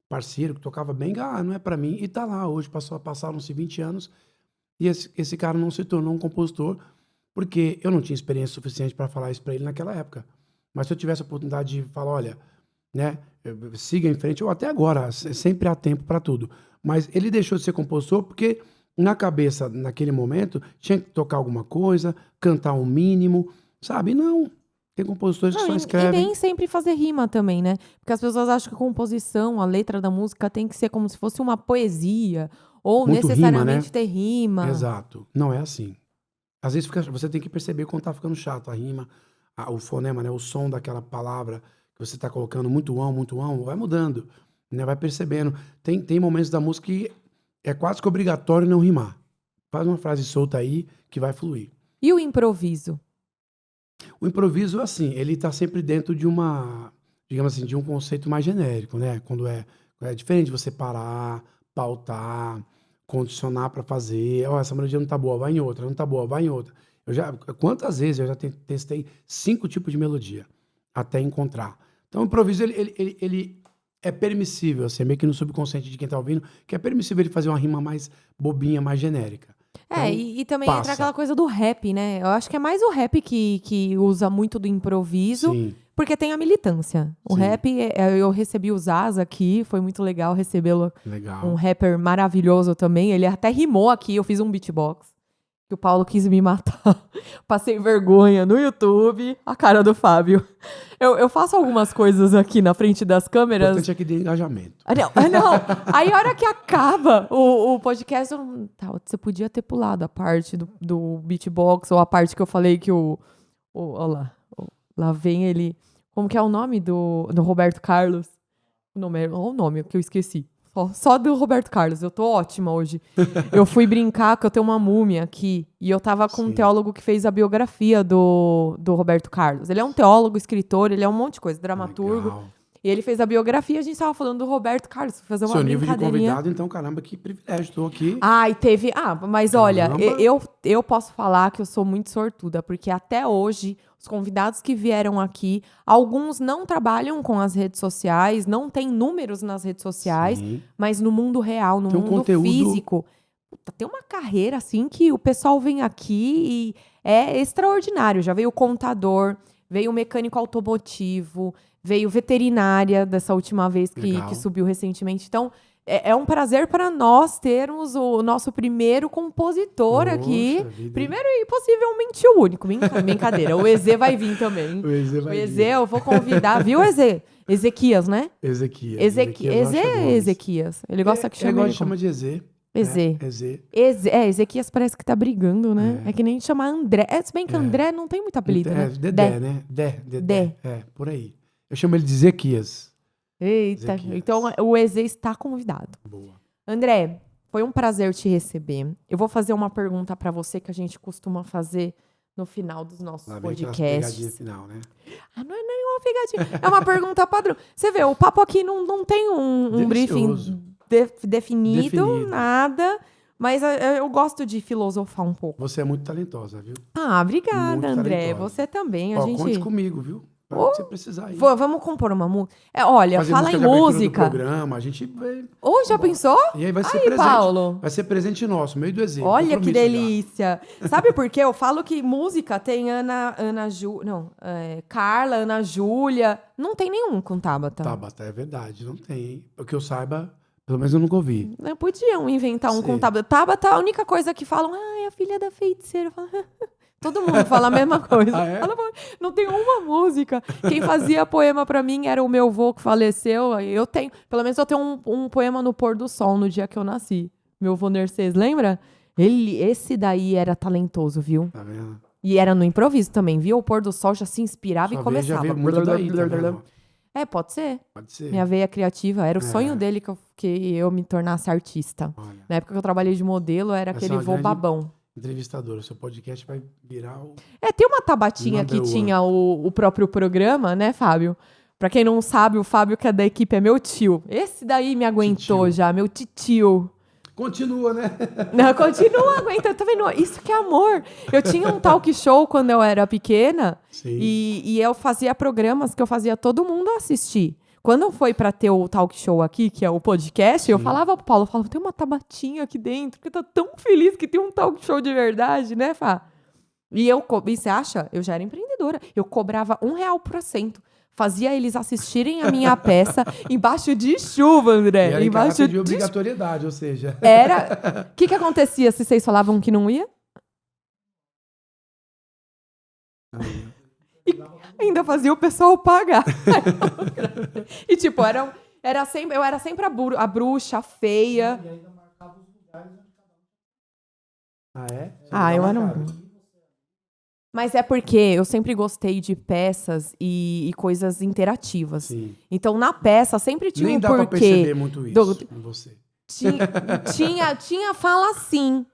parceiro, que tocava bem, não é pra mim, e tá lá hoje, passaram-se 20 anos, e esse cara não se tornou um compositor, porque eu não tinha experiência suficiente para falar isso pra ele naquela época. Mas se eu tivesse a oportunidade de falar, olha, né, siga em frente, ou até agora, sempre há tempo para tudo. Mas ele deixou de ser compositor porque na cabeça, naquele momento, tinha que tocar alguma coisa, cantar um mínimo, sabe? Não. Tem compositores que só escrevem. E nem sempre fazer rima também, né? Porque as pessoas acham que a composição, a letra da música tem que ser como se fosse uma poesia, ou Muito necessariamente rima, né? ter rima. Exato. Não é assim. Às vezes você tem que perceber quando tá ficando chato a rima, o fonema, né? O som daquela palavra que você tá colocando muito vai mudando, né? Vai percebendo. Tem momentos da música que é quase que obrigatório não rimar. Faz uma frase solta aí que vai fluir. E o improviso? O improviso, assim, ele tá sempre dentro de digamos assim, de um conceito mais genérico, né? Quando é diferente de você parar, pautar, condicionar para fazer. Essa melodia não tá boa, vai em outra. Não tá boa, vai em outra. Quantas vezes eu já testei 5 tipos de melodia até encontrar. Então, o improviso, ele é permissível, assim, meio que no subconsciente de quem tá ouvindo, que é permissível ele fazer uma rima mais bobinha, mais genérica. Então, E também passa. entra aquela coisa do rap, né? Eu acho que é mais o rap que usa muito do improviso, Sim. porque tem a militância. O Sim. rap, eu recebi o Zaz aqui, foi muito legal recebê-lo. Legal. Um rapper maravilhoso também. Ele até rimou aqui, eu fiz um beatbox. Que o Paulo quis me matar. Passei vergonha no YouTube. A cara do Fábio. Eu faço algumas coisas aqui na frente das câmeras. O importante é que dê engajamento. Não. Aí, a hora que acaba o podcast, você podia ter pulado a parte do beatbox, ou a parte que eu falei que olha lá vem ele. Como que é o nome do Roberto Carlos? Olha o nome que eu esqueci. Só do Roberto Carlos. Eu tô ótima hoje. Eu fui brincar que eu tenho uma múmia aqui. E eu tava com um teólogo que fez a biografia do Roberto Carlos. Ele é um teólogo, escritor, ele é um monte de coisa, dramaturgo. Legal. E ele fez a biografia e a gente tava falando do Roberto Carlos. Fazer uma Seu nível de brincadeirinha. convidado, então, caramba, que privilégio. Estou aqui. E teve... mas olha, Caramba. eu posso falar que eu sou muito sortuda, porque até hoje, os convidados que vieram aqui, alguns não trabalham com as redes sociais, não tem números nas redes sociais, Sim. mas no mundo real, no Tem um mundo conteúdo- físico, tem uma carreira assim que o pessoal vem aqui e é extraordinário. Já veio o contador, veio o mecânico automotivo, veio veterinária dessa última vez Legal. que subiu recentemente. Então, é um prazer para nós termos o nosso primeiro compositor Poxa aqui. vida. Primeiro e possivelmente o único. Brincadeira. O Eze vai vir também. O Eze vai O Eze vir. eu vou convidar, viu, Eze? Ezequias, né? Ezequias. Eze Rocha é Gomes. Ezequias. Ele gosta que Ele chame gosta ele de chamar de Eze. Eze. Eze. Ezequias parece que tá brigando, né? É que nem chamar André. Se bem que André não tem muito apelido, né? Dedé, né? Dedé. Dé. É, por aí. Eu chamo ele de Zequias. Eita, Ezequias. então o Eze está convidado. Boa. André, foi um prazer te receber. Eu vou fazer uma pergunta pra você que a gente costuma fazer no final dos nossos Lá vem aquelas pegadinhas podcasts. final, né? Não é nenhuma pegadinha. É uma pergunta padrão. Você vê, o papo aqui não tem um briefing Delicioso. definido, nada. Mas eu gosto de filosofar um pouco. Você é muito talentosa, viu? Obrigada, Muito André. talentosa. Você também. Ó, conte comigo, viu? Pra você precisar aí. Vamos compor uma música. Olha, Fazer fala em música de abertura música. do programa, a gente vai... Ou já pensou? E aí vai ser Aí, presente. Paulo. Vai ser presente nosso, meio do exemplo. Olha que compromisso delícia. Sabe por quê? Eu falo que música tem Carla, Ana Júlia. Não tem nenhum com Tabata. Tabata, é verdade, não tem. Hein? O que eu saiba, pelo menos eu nunca ouvi. Podiam inventar um com Tabata. Tabata, a única coisa que falam, é a filha da feiticeira. Eu falo, todo mundo fala a mesma coisa. Ah, é? Não tem uma música. Quem fazia poema pra mim era o meu avô que faleceu. Pelo menos eu tenho um poema no pôr do sol no dia que eu nasci. Meu avô Nercês, lembra? Esse daí era talentoso, viu? Tá vendo? E era no improviso também, viu? O pôr do sol já se inspirava e começava. Já veio muito daí, tá vendo? Pode ser. Pode ser. Minha veia criativa. Era o sonho dele que eu me tornasse artista. Olha. Na época que eu trabalhei de modelo, era aquele vô babão. Entrevistadora, seu podcast vai virar o... Tem uma Tabatinha que tinha o próprio programa, né, Fábio? Pra quem não sabe, o Fábio, que é da equipe, é meu tio. Esse daí me aguentou Titio. já, meu titio. Continua, né? Não, continua aguentando, tá vendo? Isso que é amor. Eu tinha um talk show quando eu era pequena. Sim. E eu fazia programas que eu fazia todo mundo assistir. Quando foi pra ter o talk show aqui, que é o podcast, eu falava pro Paulo, tem uma Tabatinha aqui dentro, que tá tão feliz que tem um talk show de verdade, né, Fá? E você acha? Eu já era empreendedora. Eu cobrava R$1 fazia eles assistirem a minha peça embaixo de chuva, André. Era embaixo de obrigatoriedade, ou seja... Era... O que acontecia se vocês falavam que não ia? Ainda fazia o pessoal pagar. E tipo, eu era sempre a bruxa, a feia. E ainda marcava os lugares onde cada um... eu era um... Mas é porque eu sempre gostei de peças e coisas interativas. Sim. Então, na peça, sempre tinha Nem um dá porquê. pra perceber muito isso em você. Tinha fala assim.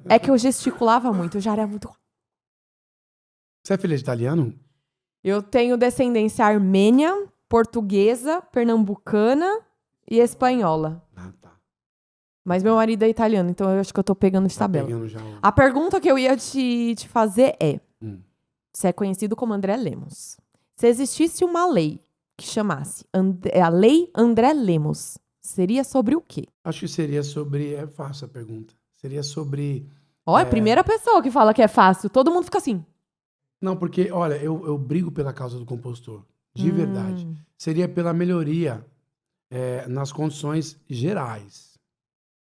É que eu gesticulava muito, eu já era muito... Você é filha de italiano? Eu tenho descendência armênia, portuguesa, pernambucana e espanhola. Ah, tá. Mas meu marido é italiano, então eu acho que eu tô pegando de tabela. Pegando já A pergunta que eu ia te fazer é... Você é conhecido como André Lemos. Se existisse uma lei que chamasse a Lei André Lemos, seria sobre o quê? Acho que seria sobre... É fácil a pergunta. Seria sobre... Ó, é a primeira pessoa que fala que é fácil. Todo mundo fica assim. Não, porque, olha, eu brigo pela causa do compositor. De verdade. Seria pela melhoria nas condições gerais,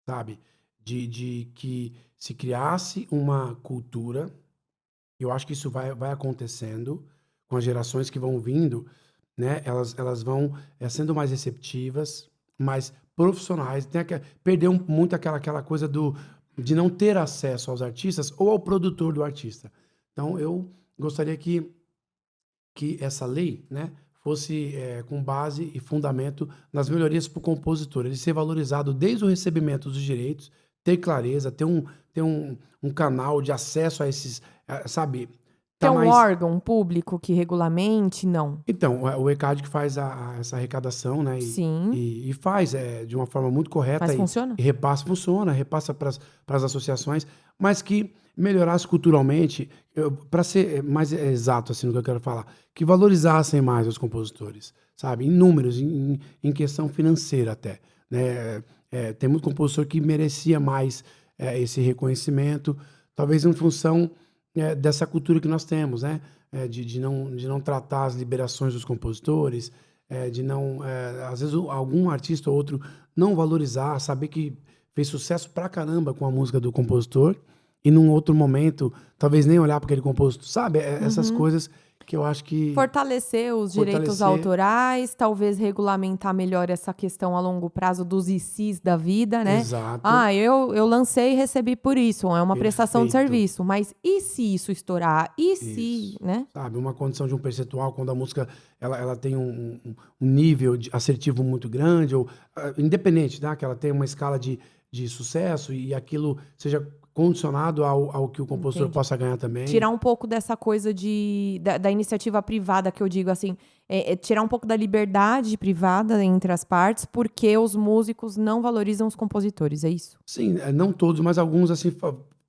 sabe? De que se criasse uma cultura. Eu acho que isso vai acontecendo com as gerações que vão vindo, né? Elas vão sendo mais receptivas, mais profissionais. Perdeu muito aquela coisa de não ter acesso aos artistas ou ao produtor do artista. Então, eu gostaria que essa lei, né, fosse com base e fundamento nas melhorias para o compositor. Ele ser valorizado desde o recebimento dos direitos, ter clareza, ter um canal de acesso a esses, sabe? Tem um órgão público que regulamente, não? Então, o ECAD que faz essa arrecadação, né? Sim. E faz de uma forma muito correta. Mas funciona? E repassa para as associações, mas que melhorasse culturalmente, para ser mais exato assim no que eu quero falar, que valorizassem mais os compositores, sabe? Em números, em questão financeira até, né? Tem muito compositor que merecia mais esse reconhecimento, talvez em função dessa cultura que nós temos, né? De não tratar as liberações dos compositores, de não, às vezes algum artista ou outro não valorizar, saber que fez sucesso pra caramba com a música do compositor e num outro momento talvez nem olhar para aquele compositor, sabe? Essas coisas que eu acho que... Fortalecer os direitos autorais, talvez regulamentar melhor essa questão a longo prazo dos ICs da vida, né? Exato. Eu lancei e recebi por isso, é uma prestação de serviço, mas e se isso estourar? Se, né? Sabe, uma condição de um percentual, quando a música ela tem um nível assertivo muito grande, ou independente, né? Que ela tem uma escala de sucesso e aquilo seja condicionado ao que o compositor possa ganhar também. Tirar um pouco dessa coisa da iniciativa privada, que eu digo assim, tirar um pouco da liberdade privada entre as partes, porque os músicos não valorizam os compositores, é isso? Sim, não todos, mas alguns assim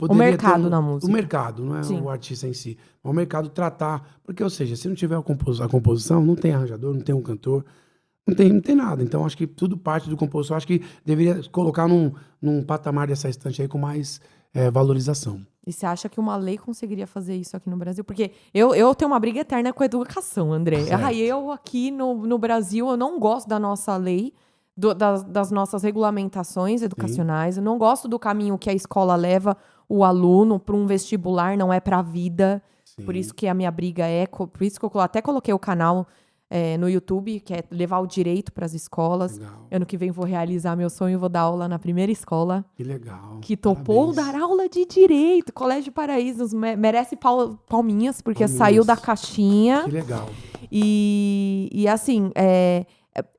O mercado na música. O mercado, não é Sim. o artista em si. O mercado tratar... Porque, ou seja, se não tiver a composição, não tem arranjador, não tem um cantor, não tem nada. Então, acho que tudo parte do compositor. Acho que deveria colocar num patamar dessa estante aí com mais valorização. E você acha que uma lei conseguiria fazer isso aqui no Brasil? Porque eu tenho uma briga eterna com a educação, André. Eu aqui no Brasil, eu não gosto da nossa lei, das nossas regulamentações educacionais. Eu não gosto do caminho que a escola leva o aluno para um vestibular, não é para a vida. Sim. Por isso que a minha briga por isso que eu até coloquei o canal no YouTube, que é levar o direito para as escolas. Legal. Ano que vem vou realizar meu sonho, vou dar aula na primeira escola. Que legal. Que topou dar aula de direito. Colégio Paraíso merece palminhas, porque saiu da caixinha. Que legal. E assim,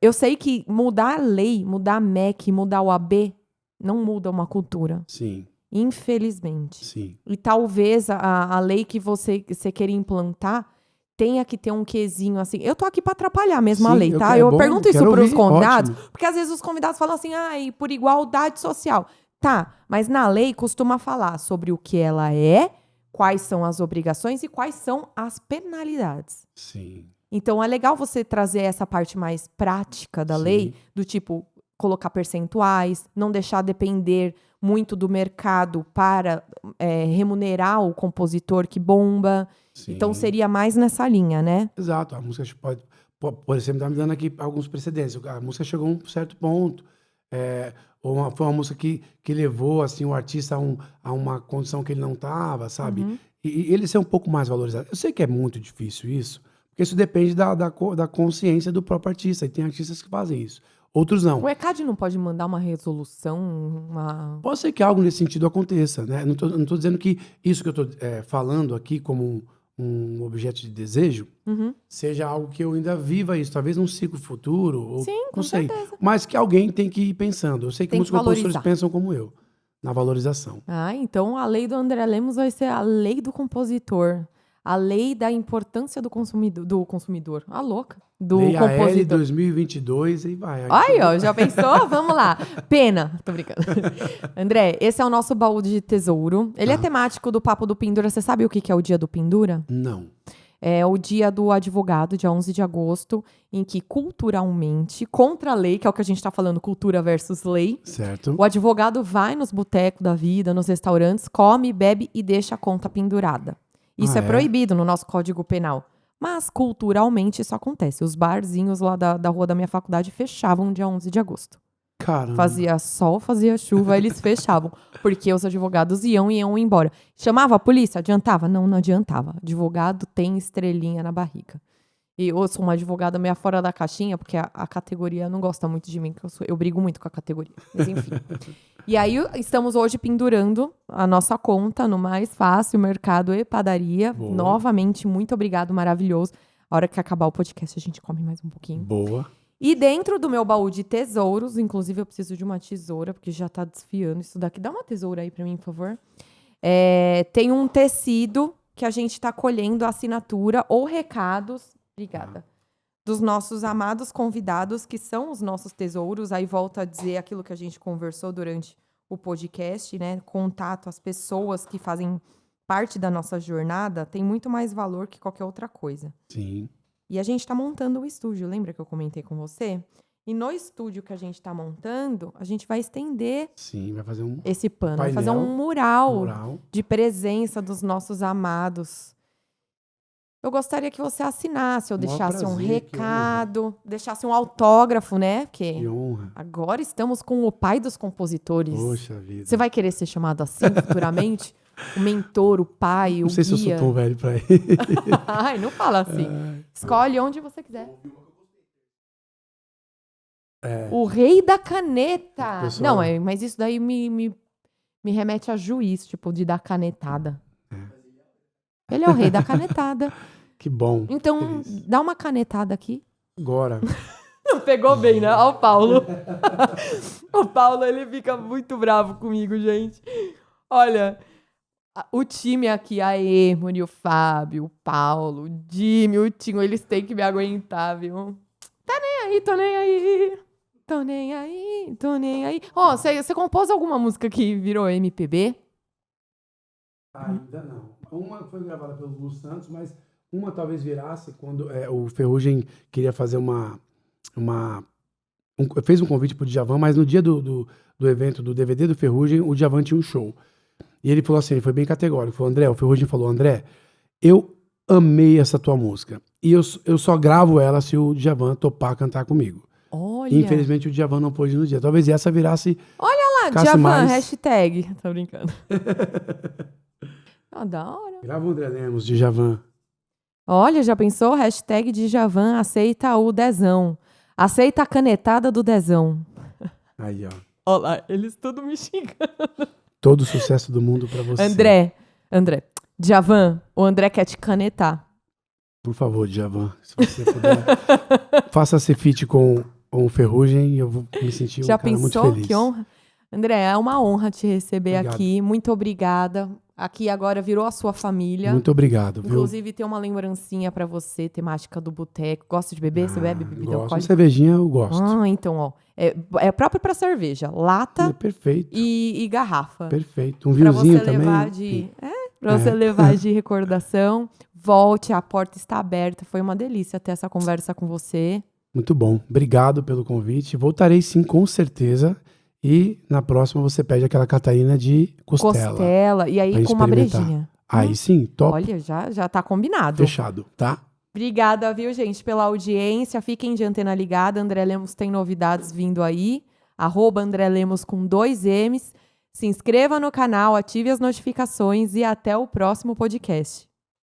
eu sei que mudar a lei, mudar a MEC, mudar o AB, não muda uma cultura. Sim. Infelizmente. Sim. E talvez a lei que você queira implantar tenha que ter um quesinho assim. Eu tô aqui para atrapalhar mesmo a lei, tá? Eu pergunto isso pros convidados, porque às vezes os convidados falam assim, por igualdade social. Tá, mas na lei costuma falar sobre o que ela é, quais são as obrigações e quais são as penalidades. Sim. Então é legal você trazer essa parte mais prática da lei, do tipo, colocar percentuais, não deixar depender muito do mercado para remunerar o compositor que bomba. Sim. Então seria mais nessa linha, né? Exato. A música pode, por exemplo, tá me dando aqui alguns precedentes. A música chegou a um certo ponto. Foi uma música que levou assim, o artista a uma condição que ele não estava, sabe? Uhum. E ele ser um pouco mais valorizado. Eu sei que é muito difícil isso, porque isso depende da consciência do próprio artista. E tem artistas que fazem isso. Outros não. O ECAD não pode mandar uma resolução? Pode ser que algo nesse sentido aconteça, né? Não tô dizendo que isso que eu estou falando aqui como um objeto de desejo seja algo que eu ainda viva isso. Talvez num ciclo futuro. Ou, sim, com não sei. certeza. Mas que alguém tem que ir pensando. Eu sei que muitos compositores pensam como eu, na valorização. Então a lei do André Lemos vai ser a lei do compositor. A lei da importância do consumidor. A louca. Do lei compositor. AL 2022 e vai. Ai, ó, já pensou? Vamos lá. Pena. Tô brincando. André, esse é o nosso baú de tesouro. Ele é temático do Papo do Pendura. Você sabe o que é o dia do Pendura? Não. É o dia do advogado, dia 11 de agosto, em que culturalmente, contra a lei, que é o que a gente tá falando, cultura versus lei. Certo. O advogado vai nos botecos da vida, nos restaurantes, come, bebe e deixa a conta pendurada. Isso é proibido no nosso Código Penal. Mas, culturalmente, isso acontece. Os barzinhos lá da rua da minha faculdade fechavam dia 11 de agosto. Caramba. Fazia sol, fazia chuva, eles fechavam. Porque os advogados iam embora. Chamava a polícia? Adiantava? Não adiantava. Advogado tem estrelinha na barriga. E eu sou uma advogada meio fora da caixinha, porque a categoria não gosta muito de mim, que eu brigo muito com a categoria. Mas enfim. E aí, estamos hoje pendurando a nossa conta no Mais Fácil, Mercado e Padaria. Boa. Novamente, muito obrigado, maravilhoso. A hora que acabar o podcast, a gente come mais um pouquinho. Boa. E dentro do meu baú de tesouros, inclusive eu preciso de uma tesoura, porque já tá desfiando isso daqui. Dá uma tesoura aí pra mim, por favor. Tem um tecido que a gente tá colhendo a assinatura ou recados. Obrigada. Dos nossos amados convidados, que são os nossos tesouros. Aí volto a dizer aquilo que a gente conversou durante o podcast, né? Contato, as pessoas que fazem parte da nossa jornada tem muito mais valor que qualquer outra coisa. Sim. E a gente está montando o estúdio, lembra que eu comentei com você? E no estúdio que a gente está montando, a gente vai estender vai fazer esse pano, painel, vai fazer um mural de presença dos nossos amados. Eu gostaria que você assinasse, ou deixasse um recado, deixasse um autógrafo, né? Porque que honra. Agora estamos com o pai dos compositores. Poxa vida. Você vai querer ser chamado assim futuramente? O mentor, o pai, o guia? Não sei se eu sou tão velho pra ele. Ai, não fala assim. Escolhe onde você quiser. O rei da caneta. Pessoal, não, mas isso daí me remete a juiz, tipo, de dar canetada. Ele é o rei da canetada. Que bom. Então, dá uma canetada aqui. Agora. Pegou bem, né? Olha o Paulo. O Paulo, ele fica muito bravo comigo, gente. Olha, o time aqui, a Emily, o Fábio, o Paulo, o Jimmy, o Tinho, eles têm que me aguentar, viu? Tá nem aí, tô nem aí. Tô nem aí, tô nem aí. Ó, você compôs alguma música que virou MPB? Ainda não. Uma foi gravada pelo Lu Santos, mas uma talvez virasse quando o Ferrugem queria fazer fez um convite pro Djavan, mas no dia do evento do DVD do Ferrugem, o Djavan tinha um show. E ele falou assim, ele foi bem categórico, falou, André, o Ferrugem falou, André, eu amei essa tua música. E eu só gravo ela se o Djavan topar cantar comigo. Olha. Infelizmente o Djavan não pôde no dia. Talvez essa virasse... Olha lá, ficasse Djavan, mais- hashtag. Tô brincando. Ah, da hora. Grava o André Lemos, Djavan. Olha, já pensou? Hashtag Djavan aceita o Dezão. Aceita a canetada do Dezão. Aí, ó. Olha lá, eles tudo me xingando. Todo o sucesso do mundo pra você. André, Djavan, o André quer te canetar. Por favor, Djavan, se você puder, faça esse feat com o Ferrugem e eu vou me sentir Já um cara muito pensou? feliz. Que honra. André, é uma honra te receber Obrigado. aqui. Muito obrigada. Aqui agora virou a sua família. Muito obrigado, viu? Inclusive, tem uma lembrancinha pra você, temática do boteco. Gosta de beber? Você bebe bebida Gosto. alcoólica? Cervejinha eu gosto. Ah, então, ó. É próprio pra cerveja. Lata É perfeito, e garrafa. perfeito. Um Pra vinhozinho você também. levar de... Pra você levar de recordação. Volte, a porta está aberta. Foi uma delícia ter essa conversa com você. Muito bom. Obrigado pelo convite. Voltarei sim, com certeza. E na próxima você pede aquela Catarina de costela. Costela. E aí pra com uma experimentar. brejinha. Aí sim, top. Olha, já tá combinado. Fechado, tá? Obrigada, viu, gente, pela audiência. Fiquem de antena ligada. André Lemos tem novidades vindo aí. @André Lemos com 2 M's. Se inscreva no canal, ative as notificações e até o próximo podcast.